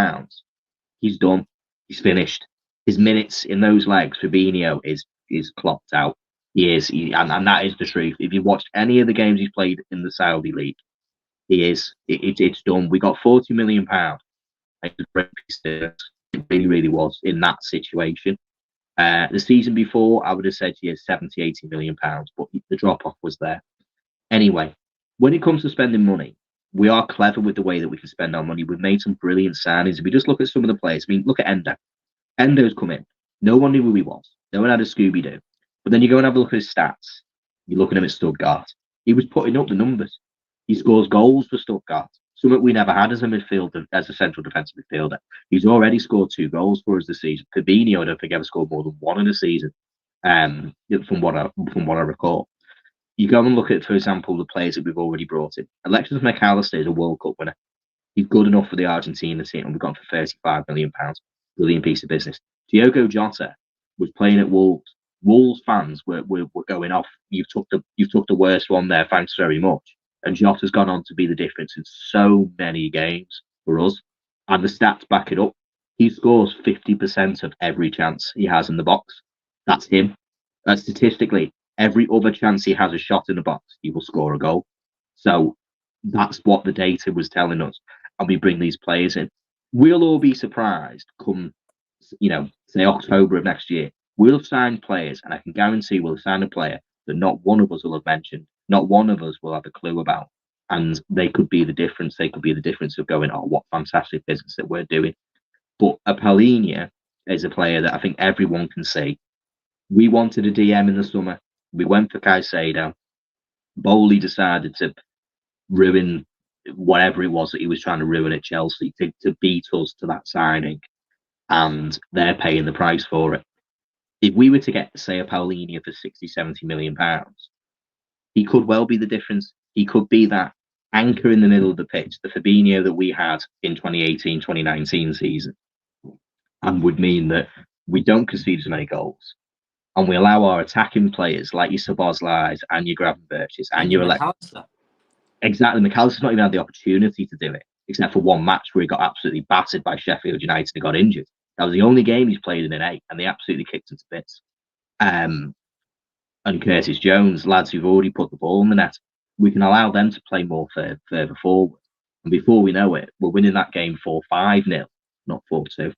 he's done. He's finished. His minutes in those legs, Fabinho is clocked out. He is, and that is the truth. If you watched any of the games he's played in the Saudi League, He is. It's done. We got £40 million. It was a great piece of business. It really, really was in that situation. The season before, I would have said, yeah, 70, 80 million pounds, but the drop off was there. Anyway, when it comes to spending money, we are clever with the way that we can spend our money. We've made some brilliant signings. If we just look at some of the players, I mean, look at Endo. Endo's come in. No one knew who he was. No one had a Scooby-Doo. But then you go and have a look at his stats. You look at him at Stuttgart. He was putting up the numbers. He scores goals for Stuttgart. Something we never had as a midfielder, as a central defensive midfielder. He's already scored 2 goals for us this season. Fabinho, I don't think ever scored more than 1 in a season. From what I recall. You go and look at, for example, the players that we've already brought in. Alexis McAllister is a World Cup winner. He's good enough for the Argentina team, and we've gone for £35 million. Brilliant piece of business. Diogo Jota was playing at Wolves. Wolves fans were going off. You've took the worst one there. Thanks very much. And Jota's gone on to be the difference in so many games for us. And the stats back it up. He scores 50% of every chance he has in the box. That's him. Statistically, every other chance he has a shot in the box, he will score a goal. So that's what the data was telling us. And we bring these players in. We'll all be surprised come, say October of next year. We'll have signed players, and I can guarantee we'll have signed a player that not one of us will have mentioned, not one of us will have a clue about. And they could be the difference. They could be the difference of going, oh, what fantastic business that we're doing. But a Palhinha is a player that I think everyone can see. We wanted a DM in the summer. We went for Caicedo. Bowley decided to ruin whatever it was that he was trying to ruin at Chelsea to beat us to that signing. And they're paying the price for it. If we were to get, say, a Palhinha for 60, 70 million pounds, he could well be the difference. He could be that anchor in the middle of the pitch, the Fabinho that we had in 2018, 2019 season, and would mean that we don't concede as many goals. And we allow our attacking players like your Szoboszlais and your Gravenberches and your McAllister. Exactly. McAllister's not even had the opportunity to do it, except for one match where he got absolutely battered by Sheffield United and got injured. That was the only game he's played in an 8, and they absolutely kicked him to bits. And Curtis Jones, lads who've already put the ball in the net, we can allow them to play more further forward. And before we know it, we're winning that game 4-5-0, not 4-2.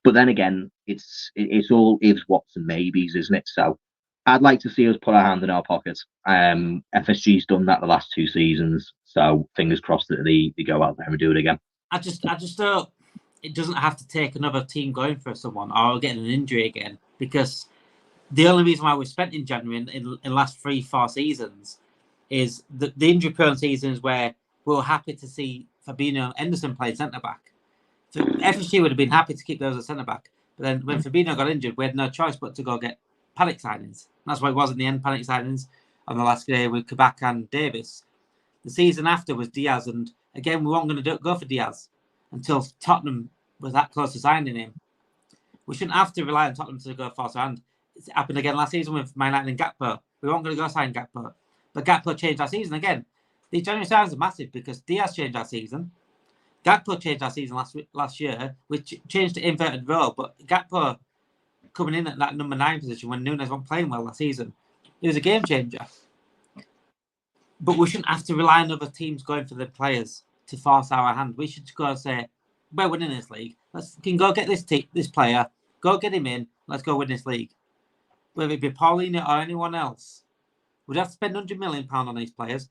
But then again, it's all ifs, whats, and maybes, isn't it? So I'd like to see us put our hand in our pockets. FSG's done that the last 2 seasons, so fingers crossed that they go out there and do it again. I just don't. It doesn't have to take another team going for someone or getting an injury again, because the only reason why we spent in January in the last 3-4 seasons is the injury-prone seasons where we were happy to see Fabinho and Henderson play centre-back. So FSG would have been happy to keep those as centre-back. But then when Fabinho got injured, we had no choice but to go get panic signings. That's why it was in the end, panic signings on the last day with Kabak and Davis. The season after was Diaz, and again, we weren't going to go for Diaz until Tottenham was that close to signing him. We shouldn't have to rely on Tottenham to go force hand. It happened again last season with Man United and Gakpo. We weren't going to go sign Gakpo. But Gakpo changed our season again. These January signings are massive because Diaz changed our season. Gakpo changed our season last year, which changed to inverted role. But Gakpo coming in at that number 9 position when Nunez wasn't playing well last season, it was a game changer. But we shouldn't have to rely on other teams going for the players to force our hand. We should go and say, we're winning this league. Let's go get this player, go get him in. Let's go win this league. Whether it be Palhinha or anyone else, we'd have to spend £100 million on these players.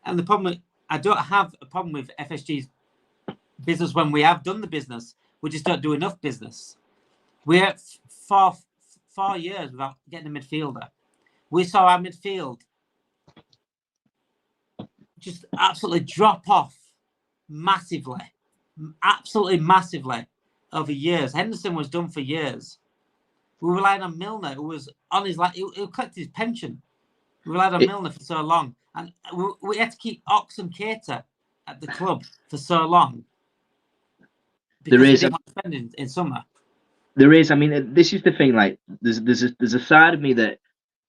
And the problem, I don't have a problem with FSG's business when we have done the business. We just don't do enough business. We're at 4 years without getting a midfielder. We saw our midfield just absolutely drop off massively. Absolutely massively over years. Henderson was done for years. We relied on Milner, who was on his he collected his pension. We relied on Milner for so long, and we had to keep Ox and Keita at the club for so long. Because There is they didn't spend in summer. There is. I mean, this is the thing. Like, there's a side of me that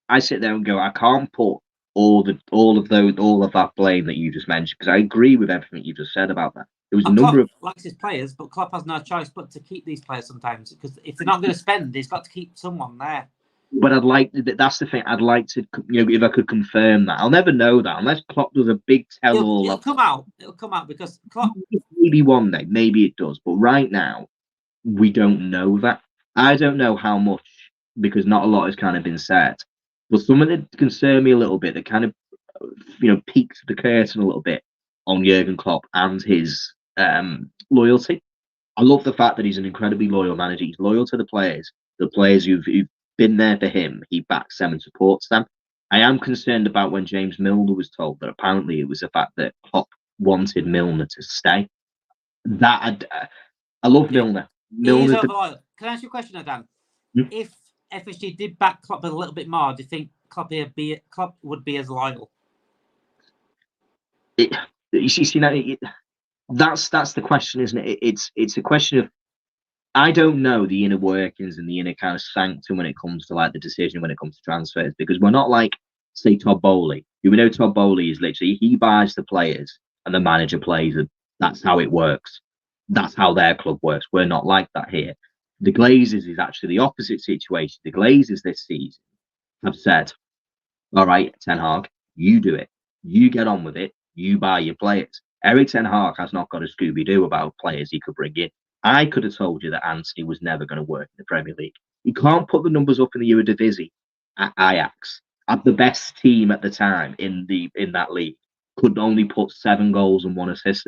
I sit there and go, I can't put all of that blame that you just mentioned, because I agree with everything you just said about that. There was a number of likes his players, but Klopp has no choice but to keep these players sometimes, because if they're not going to spend, he's got to keep someone there. But that's the thing. I'd like to, if I could confirm that. I'll never know that unless Klopp does a big tell-all. It'll come out. It'll come out because Klopp. Maybe one day, maybe it does. But right now, we don't know that. I don't know how much because not a lot has kind of been said. But something that concerned me a little bit that kind of, peeked the curtain a little bit on Jurgen Klopp and his loyalty. I love the fact that he's an incredibly loyal manager. He's loyal to the players. The players who've been there for him, he backs them and supports them. I am concerned about when James Milner was told that apparently it was the fact that Klopp wanted Milner to stay. That I love Milner. He's overloyal. Can I ask you a question, Dan? Hmm? If FSG did back Klopp a little bit more, do you think Klopp would be as loyal? That's the question, isn't it? It's a question of, I don't know the inner workings and the inner kind of sanctum when it comes to like the decision when it comes to transfers, because we're not like, say, Todd Bowley. We know Todd Bowley is literally, he buys the players and the manager plays them. That's how it works. That's how their club works. We're not like that here. The Glazers is actually the opposite situation. The Glazers this season have said, all right, Ten Hag, you do it. You get on with it. You buy your players. Eric Ten Hag has not got a Scooby-Doo about players he could bring in. I could have told you that Anthony was never going to work in the Premier League. He can't put the numbers up in the Eredivisie at Ajax. At the best team at the time in that league, could only put 7 goals and 1 assist.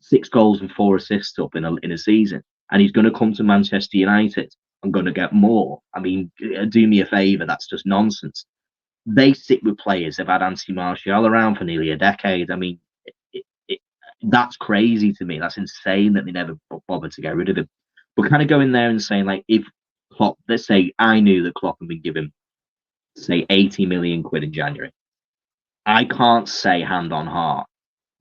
6 goals and 4 assists up in a season. And he's going to come to Manchester United and going to get more. I mean, do me a favour. That's just nonsense. They sit with players. They've had Anthony Martial around for nearly a decade. I mean, that's crazy to me. That's insane that they never bothered to get rid of him. But kind of going there and saying, like, if Klopp, let's say I knew that Klopp had been given, say, 80 million quid in January, I can't say hand on heart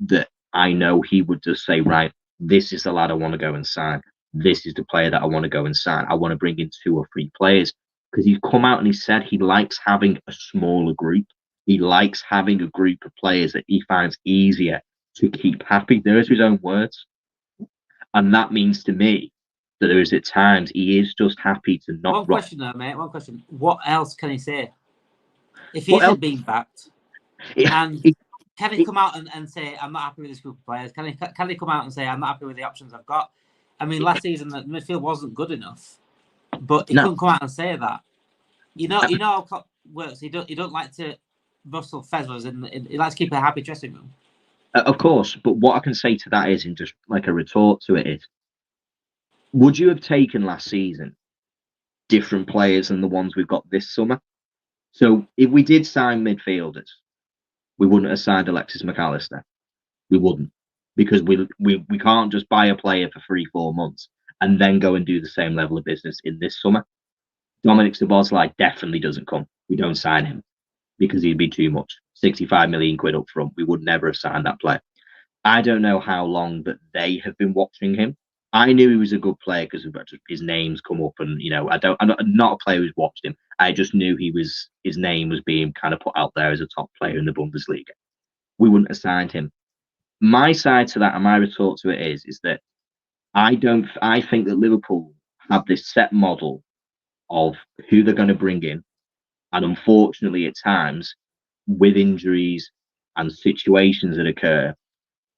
that I know he would just say, right, this is the lad I want to go and sign. This is the player that I want to go and sign. I want to bring in 2 or 3 players. Because he's come out and he said he likes having a smaller group. He likes having a group of players that he finds easier to keep happy. Those are his own words. And that means to me that there is at times he is just happy to not. One question though, mate. One question. What else can he say? If he isn't being backed, and can he come out and say, I'm not happy with this group of players? Can he come out and say, I'm not happy with the options I've got? I mean, last season the midfield wasn't good enough, but he couldn't come out and say that. You know how Klopp works. He don't like to rustle feathers, and he likes to keep a happy dressing room. Of course, but what I can say to that is, in just like a retort to it, is, would you have taken last season different players than the ones we've got this summer? So if we did sign midfielders, we wouldn't have signed Alexis McAllister. We wouldn't, because we can't just buy a player for 3-4 months and then go and do the same level of business in this summer. Dominic Szoboszlai definitely doesn't come. We don't sign him because he'd be too much. 65 million quid up front. We would never have signed that player. I don't know how long that they have been watching him. I knew he was a good player because his name's come up, and I'm not a player who's watched him. I just knew his name was being kind of put out there as a top player in the Bundesliga. We wouldn't have signed him. My side to that and my retort to it is that I think that Liverpool have this set model of who they're going to bring in, and unfortunately at times with injuries and situations that occur,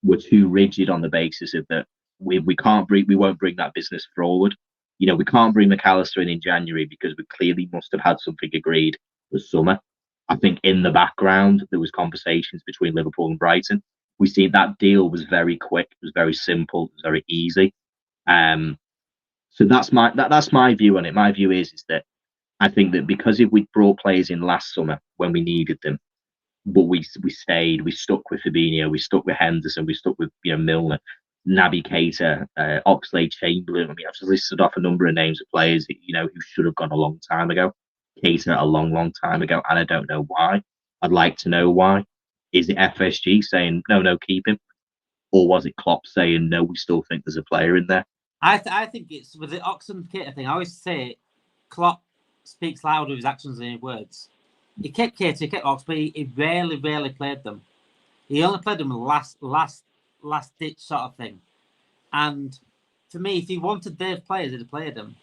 we're too rigid on the basis of that we won't bring that business forward. We can't bring McAllister in January because we clearly must have had something agreed this summer. I think in the background there was conversations between Liverpool and Brighton. We see that deal was very quick, it was very simple, it was very easy. So that's my view on it. My view is that I think that because if we brought players in last summer when we needed them, but we stuck with Fabinho, we stuck with Henderson, we stuck with Milner, Naby Keita, Oxlade-Chamberlain. I mean, I've just listed off a number of names of players that, who should have gone a long time ago. Keita a long time ago, and I don't know why. I'd like to know why. Is it FSG saying no, keep him, or was it Klopp saying no, we still think there's a player in there? I think it's with the Oxlade-Keita thing. I always say Klopp speaks louder with his actions than his words. He kept Keita, he kept Ox, but he rarely played them. He only played them last ditch sort of thing. And for me, if he wanted those players, he'd have played them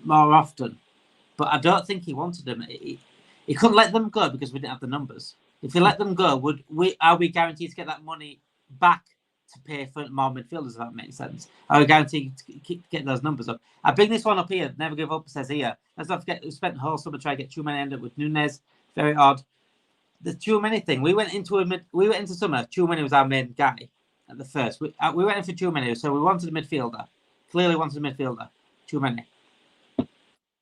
more often. but I don't think he wanted them. He couldn't let them go because we didn't have the numbers. If he let them go, are we guaranteed to get that money back to pay for more midfielders, if that makes sense? Are we guaranteed to get those numbers up? I bring this one up here. Never give up, says here. Let's not forget, we spent the whole summer trying to get Tchouameni, ended up with Nunez. Very odd. The Tchouameni thing, we went into summer. Tchouameni was our main guy at the first. We went in for Tchouameni, so we wanted a midfielder. Clearly wanted a midfielder. Tchouameni.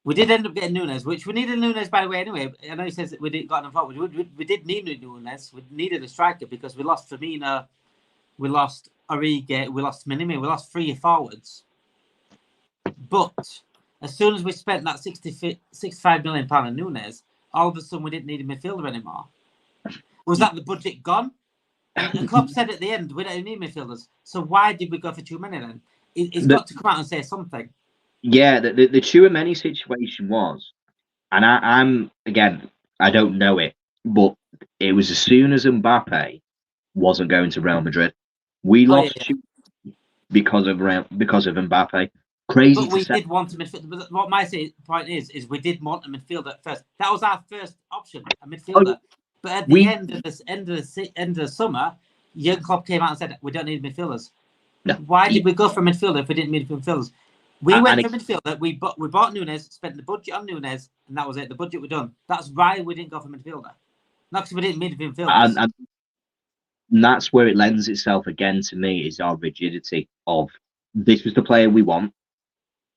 We did end up getting Nunez, which we needed Nunez, by the way, anyway. I know he says that we didn't got him forward. We did need Nunez. We needed a striker because we lost Firmino, we lost Origi, we lost Minimi, we lost 3 forwards. But as soon as we spent that £65 million on Nunez, all of a sudden we didn't need a midfielder anymore. Was that the budget gone? And Klopp said at the end, we don't need midfielders. So why did we go for Tchouameni then? He's got to come out and say something. Yeah, the Tchouameni situation was, and I'm again, I don't know it, but it was as soon as Mbappe wasn't going to Real Madrid, we lost because of Mbappe. Crazy. But we did want a midfielder. But what my point is we did want a midfielder at first. That was our first option, a midfielder. But at the end of the summer, Jurgen Klopp came out and said we don't need midfielders. No. Why did we go for a midfielder if we didn't need midfielders? We went for midfielder. We bought Nunez, spent the budget on Nunez, and that was it. The budget was done. That's why we didn't go for midfielder. Not because we didn't need midfielders. And that's where it lends itself again to me is our rigidity of this was the player we want.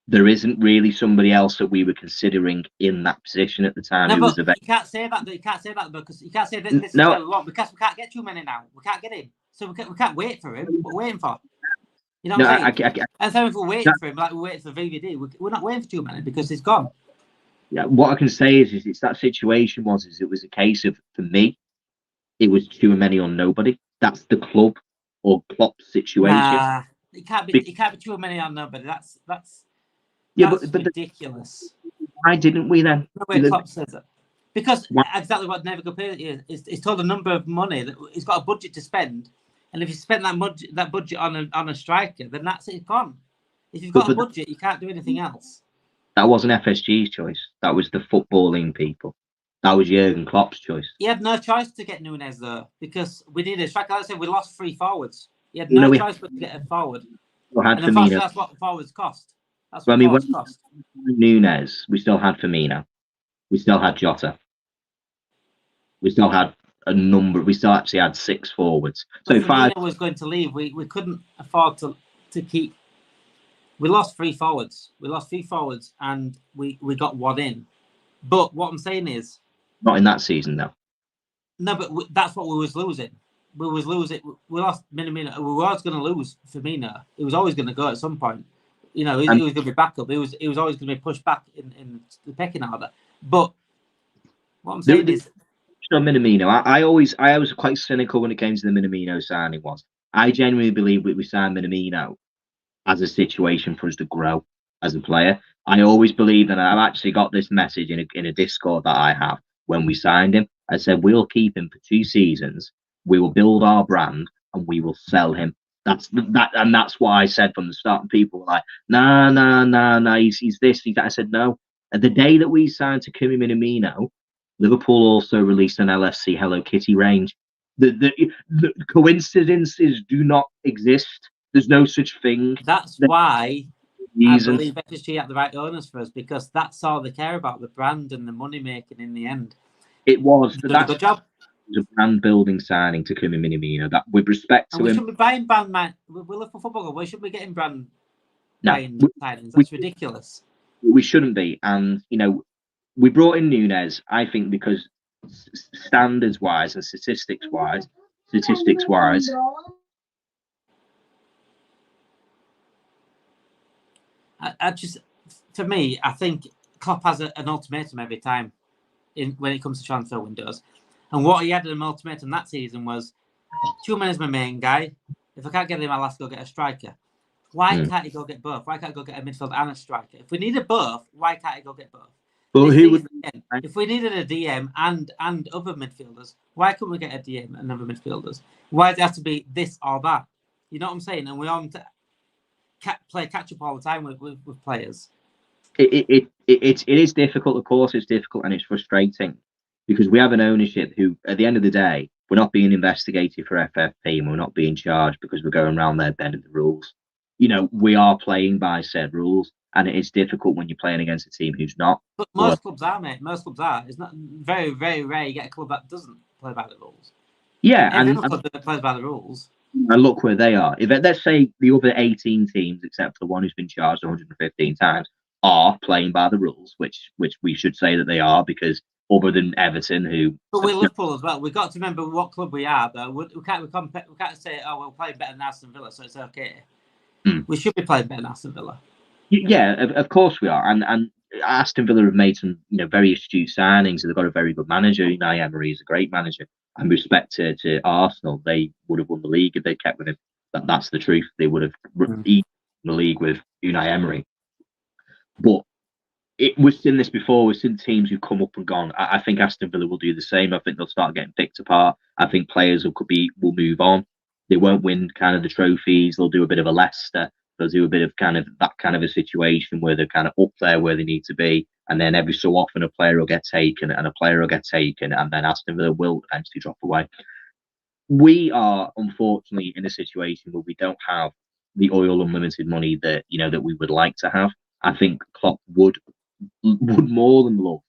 There isn't really somebody else that we were considering in that position at the time. No, but you can't say that. You can't say that because you can't say this is what we want because we can't get Tchouameni now. We can't get him, so we can't wait for him. We're waiting for. You know what I'm saying? And so if we're waiting for him, like we're waiting for VVD, we're not waiting for Tchouameni because he's gone. Yeah, what I can say is it's that situation is it was a case of, for me, it was Tchouameni or nobody. That's the club or Klopp situation. Nah, it can't be Tchouameni or nobody. That's ridiculous. Why didn't we then? No way Klopp says it. Because exactly what Never Good Player is. He's told a number of money that he's got a budget to spend. And if you spend that budget on a striker, then that's it, gone. If you've got a budget, you can't do anything else. That wasn't FSG's choice. That was the footballing people. That was Jurgen Klopp's choice. He had no choice to get Nunez though, because we needed a striker. Like I said, we lost 3 forwards. He had no choice but to get a forward. And unfortunately, that's what forwards cost. That's what forwards cost. Nunez, we still had Firmino. We still had Jota. We still had a number. We still actually had 6 forwards. So if Firmino was going to leave, we couldn't afford to keep. We lost 3 forwards. We lost 3 forwards, and we got 1 in. But what I'm saying is, not in that season, though. No, but that's what we was losing. We was losing. We lost Minamino. We were always going to lose Firmino. He was always going to go at some point. You know, he was going to be back up. He was always going to be pushed back in the pecking order. But what I'm saying is, Minamino. I was quite cynical when it came to the Minamino signing. I genuinely believe we signed Minamino as a situation for us to grow as a player. I always believed, and I've actually got this message in a Discord that I have when we signed him. I said, we'll keep him for 2 seasons. We will build our brand and we will sell him. That's what I said from the start. And people were like, nah, he's this, he's that. I said, no. At the day that we signed Takumi Minamino, Liverpool also released an LFC Hello Kitty range. The coincidences do not exist. There's no such thing. That's why I believe FSG had the right owners for us, because that's all they care about, the brand and the money making in the end. It was. But that's a good job. It was a brand building signing to Takumi Minamino. That, with respect to him, we should be buying brand. We look for football. We should be getting brand buying signings. That's ridiculous. We shouldn't be. And we brought in Nunez, I think, because standards wise and statistics wise. For me, I think Klopp has an ultimatum every time when it comes to transfer windows. And what he had an ultimatum that season was, Tchouameni is my main guy. If I can't get him, I'll have to go get a striker. Why can't he go get both? Why can't he go get a midfield and a striker? If we needed both, why can't he go get both? Well, if we needed a DM and other midfielders, why couldn't we get a DM and other midfielders? Why does it have to be this or that? You know what I'm saying? And we all play catch up all the time with players. It is difficult. Of course, it's difficult and it's frustrating because we have an ownership who, at the end of the day, we're not being investigated for FFP and we're not being charged because we're going around there bending the rules. We are playing by said rules, and it is difficult when you're playing against a team who's not. But most clubs are, mate. Most clubs are. It's not very, very rare you get a club that doesn't play by the rules. Yeah, Every club that plays by the rules. And look where they are. If let's say the other 18 teams, except for the one who's been charged 115 times, are playing by the rules, which we should say that they are, because other than Everton, who. But we're Liverpool as well. We've got to remember what club we are, though. We can't say, oh, we're playing better than Aston Villa, so it's okay. We should be playing better than Aston Villa. Yeah, of course we are. And Aston Villa have made some very astute signings. They've got a very good manager. Unai Emery is a great manager. And with respect to Arsenal, they would have won the league if they kept with him. That's the truth. They would have eaten the league with Unai Emery. But we've seen this before. We've seen teams who've come up and gone. I think Aston Villa will do the same. I think they'll start getting picked apart. I think players will move on. They won't win kind of the trophies. They'll do a bit of a Leicester. They'll do a bit of kind of that kind of a situation where they're kind of up there where they need to be. And then every so often a player will get taken and a player will get taken, and then Aston Villa will eventually drop away. We are unfortunately in a situation where we don't have the oil unlimited money that that we would like to have. I think Klopp would more than love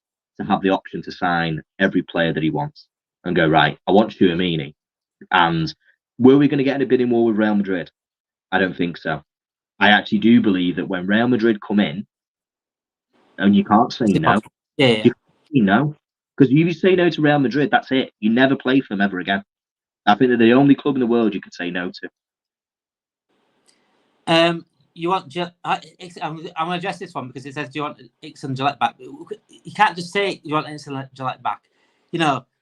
to have the option to sign every player that he wants and go, right, I want Tchouaméni. And were we going to get in a bidding war with Real Madrid? I don't think so. I actually do believe that when Real Madrid come in, and you can't say no. Yeah. You can't say no. Because if you say no to Real Madrid, that's it. You never play for them ever again. I think they're the only club in the world you could say no to. You want I'm going to address this one because it says, do you want Ix and Gillette back? You can't just say you want Ix and Gillette back.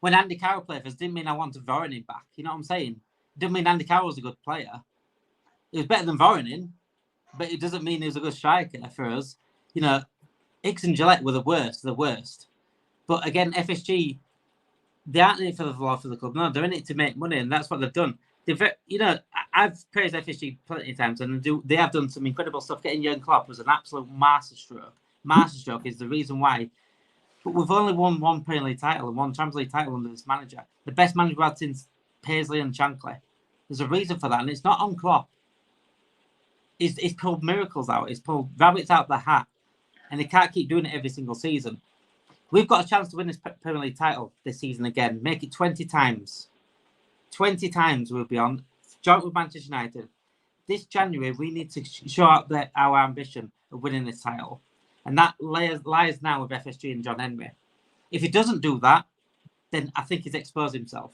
When Andy Carroll played for us, didn't mean I wanted Voronin back. You know what I'm saying? It didn't mean Andy Carroll was a good player. He was better than Voronin, but it doesn't mean he was a good striker for us. Ix and Gillette were the worst. But again, FSG, they aren't in it for the love of the club. No, they're in it to make money, and that's what they've done. I've praised FSG plenty of times, and they have done some incredible stuff. Getting Jurgen Klopp was an absolute masterstroke. Masterstroke is the reason why. But we've only won one Premier League title and one Champions League title under this manager. The best manager we've had since Paisley and Shankly. There's a reason for that, and it's not on Klopp. It's pulled miracles out. It's pulled rabbits out of the hat, and they can't keep doing it every single season. We've got a chance to win this Premier League title this season again. Make it 20 times. 20 times we'll be on, joint with Manchester United. This January, we need to show out our ambition of winning this title. And that lies now with FSG and John Henry. If he doesn't do that, then I think he's exposed himself.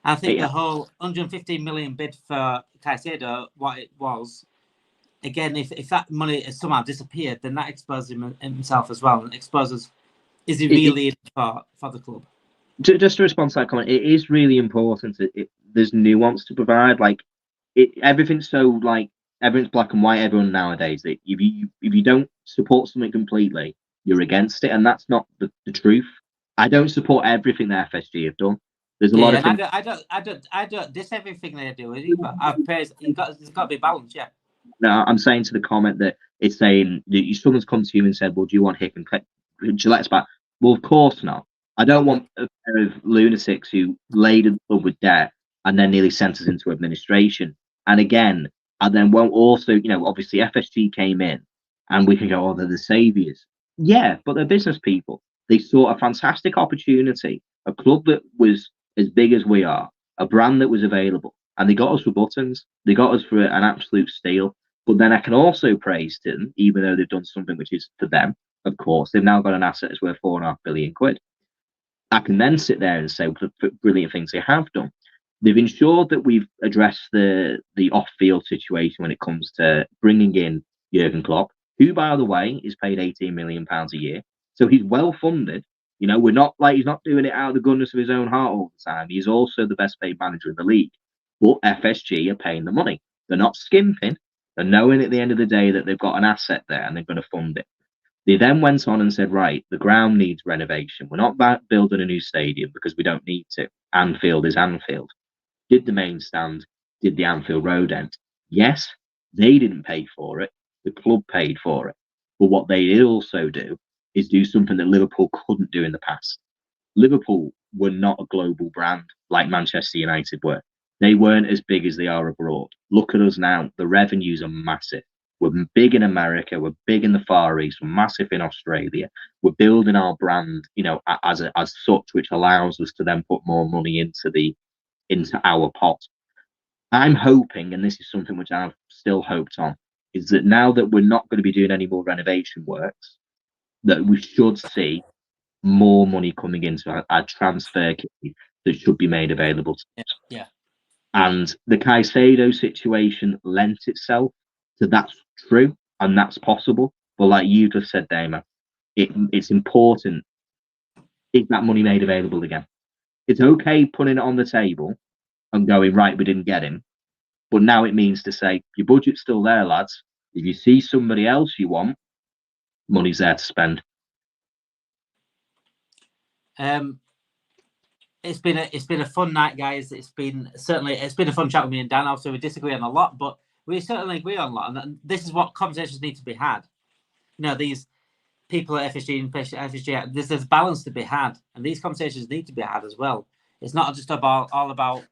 And I think the whole 115 million bid for Caicedo, what it was, again, if that money has somehow disappeared, then that exposes himself as well, and exposes, is he really in for the club? Just to respond to that comment, it is really important. There's nuance to provide. Everything's so everything's black and white. Everyone nowadays, that if you don't support something completely, you're against it, and that's not the truth. I don't support everything that FSG have done. There's a lot of things. I don't diss everything they do either. There's got to be balance, yeah. No, I'm saying to the comment that it's saying that someone's come to you and said, "Well, do you want Hick and Gillette's back?" Well, of course not. I don't want a pair of lunatics who laden the club with debt and then nearly sent us into administration. And again, I then won't also, obviously FSG came in and we can go, oh, they're the saviours. Yeah, but they're business people. They saw a fantastic opportunity, a club that was as big as we are, a brand that was available, and they got us for buttons. They got us for an absolute steal. But then I can also praise them, even though they've done something which is for them, of course. They've now got an asset that's worth £4.5 billion. I can then sit there and say brilliant things they have done. They've ensured that we've addressed the off-field situation when it comes to bringing in Jurgen Klopp, who, by the way, is paid £18 million a year. So he's well funded. We're not he's not doing it out of the goodness of his own heart all the time. He's also the best paid manager in the league. But FSG are paying the money. They're not skimping. They're knowing at the end of the day that they've got an asset there and they're going to fund it. They then went on and said, right, the ground needs renovation. We're not building a new stadium because we don't need to. Anfield is Anfield. Did the main stand, did the Anfield Road end? Yes, they didn't pay for it. The club paid for it. But what they did also do is do something that Liverpool couldn't do in the past. Liverpool were not a global brand like Manchester United were. They weren't as big as they are abroad. Look at us now. The revenues are massive. We're big in America. We're big in the Far East. We're massive in Australia. We're building our brand, as such, which allows us to then put more money into our pot. I'm hoping, and this is something which I've still hoped on, is that now that we're not going to be doing any more renovation works, that we should see more money coming into our transfer kit that should be made available to us. Yeah. And the Caicedo situation lent itself to that's true and that's possible. But like you just said, Damon, it's important is that money made available again. It's okay putting it on the table and going, right, we didn't get him. But now it means to say, your budget's still there, lads. If you see somebody else you want, money's there to spend. It's been a fun night, guys. It's been a fun chat with me and Dan. Obviously, we disagree on a lot, but we certainly agree on a lot. And this is what conversations need to be had. These people at FSG and FSG, there's balance to be had, and these conversations need to be had as well. It's not just all about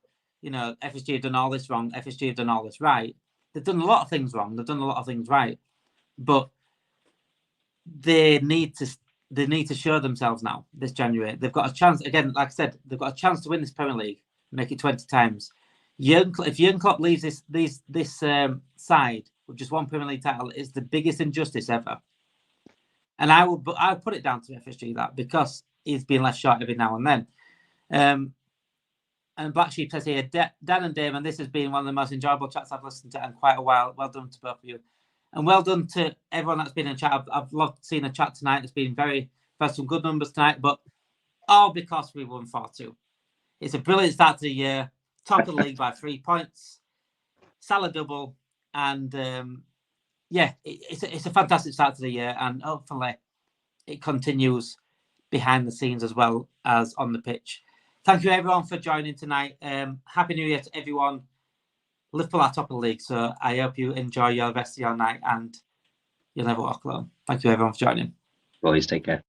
FSG have done all this wrong, FSG have done all this right. They've done a lot of things wrong. They've done a lot of things right, but they need to show themselves now this January. They've got a chance again. Like I said, they've got a chance to win this Premier League, make it 20 times. If Jurgen Klopp leaves this side with just one Premier League title, it's the biggest injustice ever. And I would put it down to FSG that, because he's been left short every now and then. And Black Sheep says here, Dan and Damon, this has been one of the most enjoyable chats I've listened to in quite a while. Well done to both of you. And well done to everyone that's been in chat. I've loved seeing a chat tonight. It's been we've had some good numbers tonight, but all because we won 4-2. It's a brilliant start to the year. Top of the league by 3 points. Salah double. And it's a fantastic start to the year. And hopefully it continues behind the scenes as well as on the pitch. Thank you everyone for joining tonight. Happy New Year to everyone. Liverpool are top of the league, so I hope you enjoy your rest of your night and you'll never walk alone. Thank you everyone for joining. Always take care.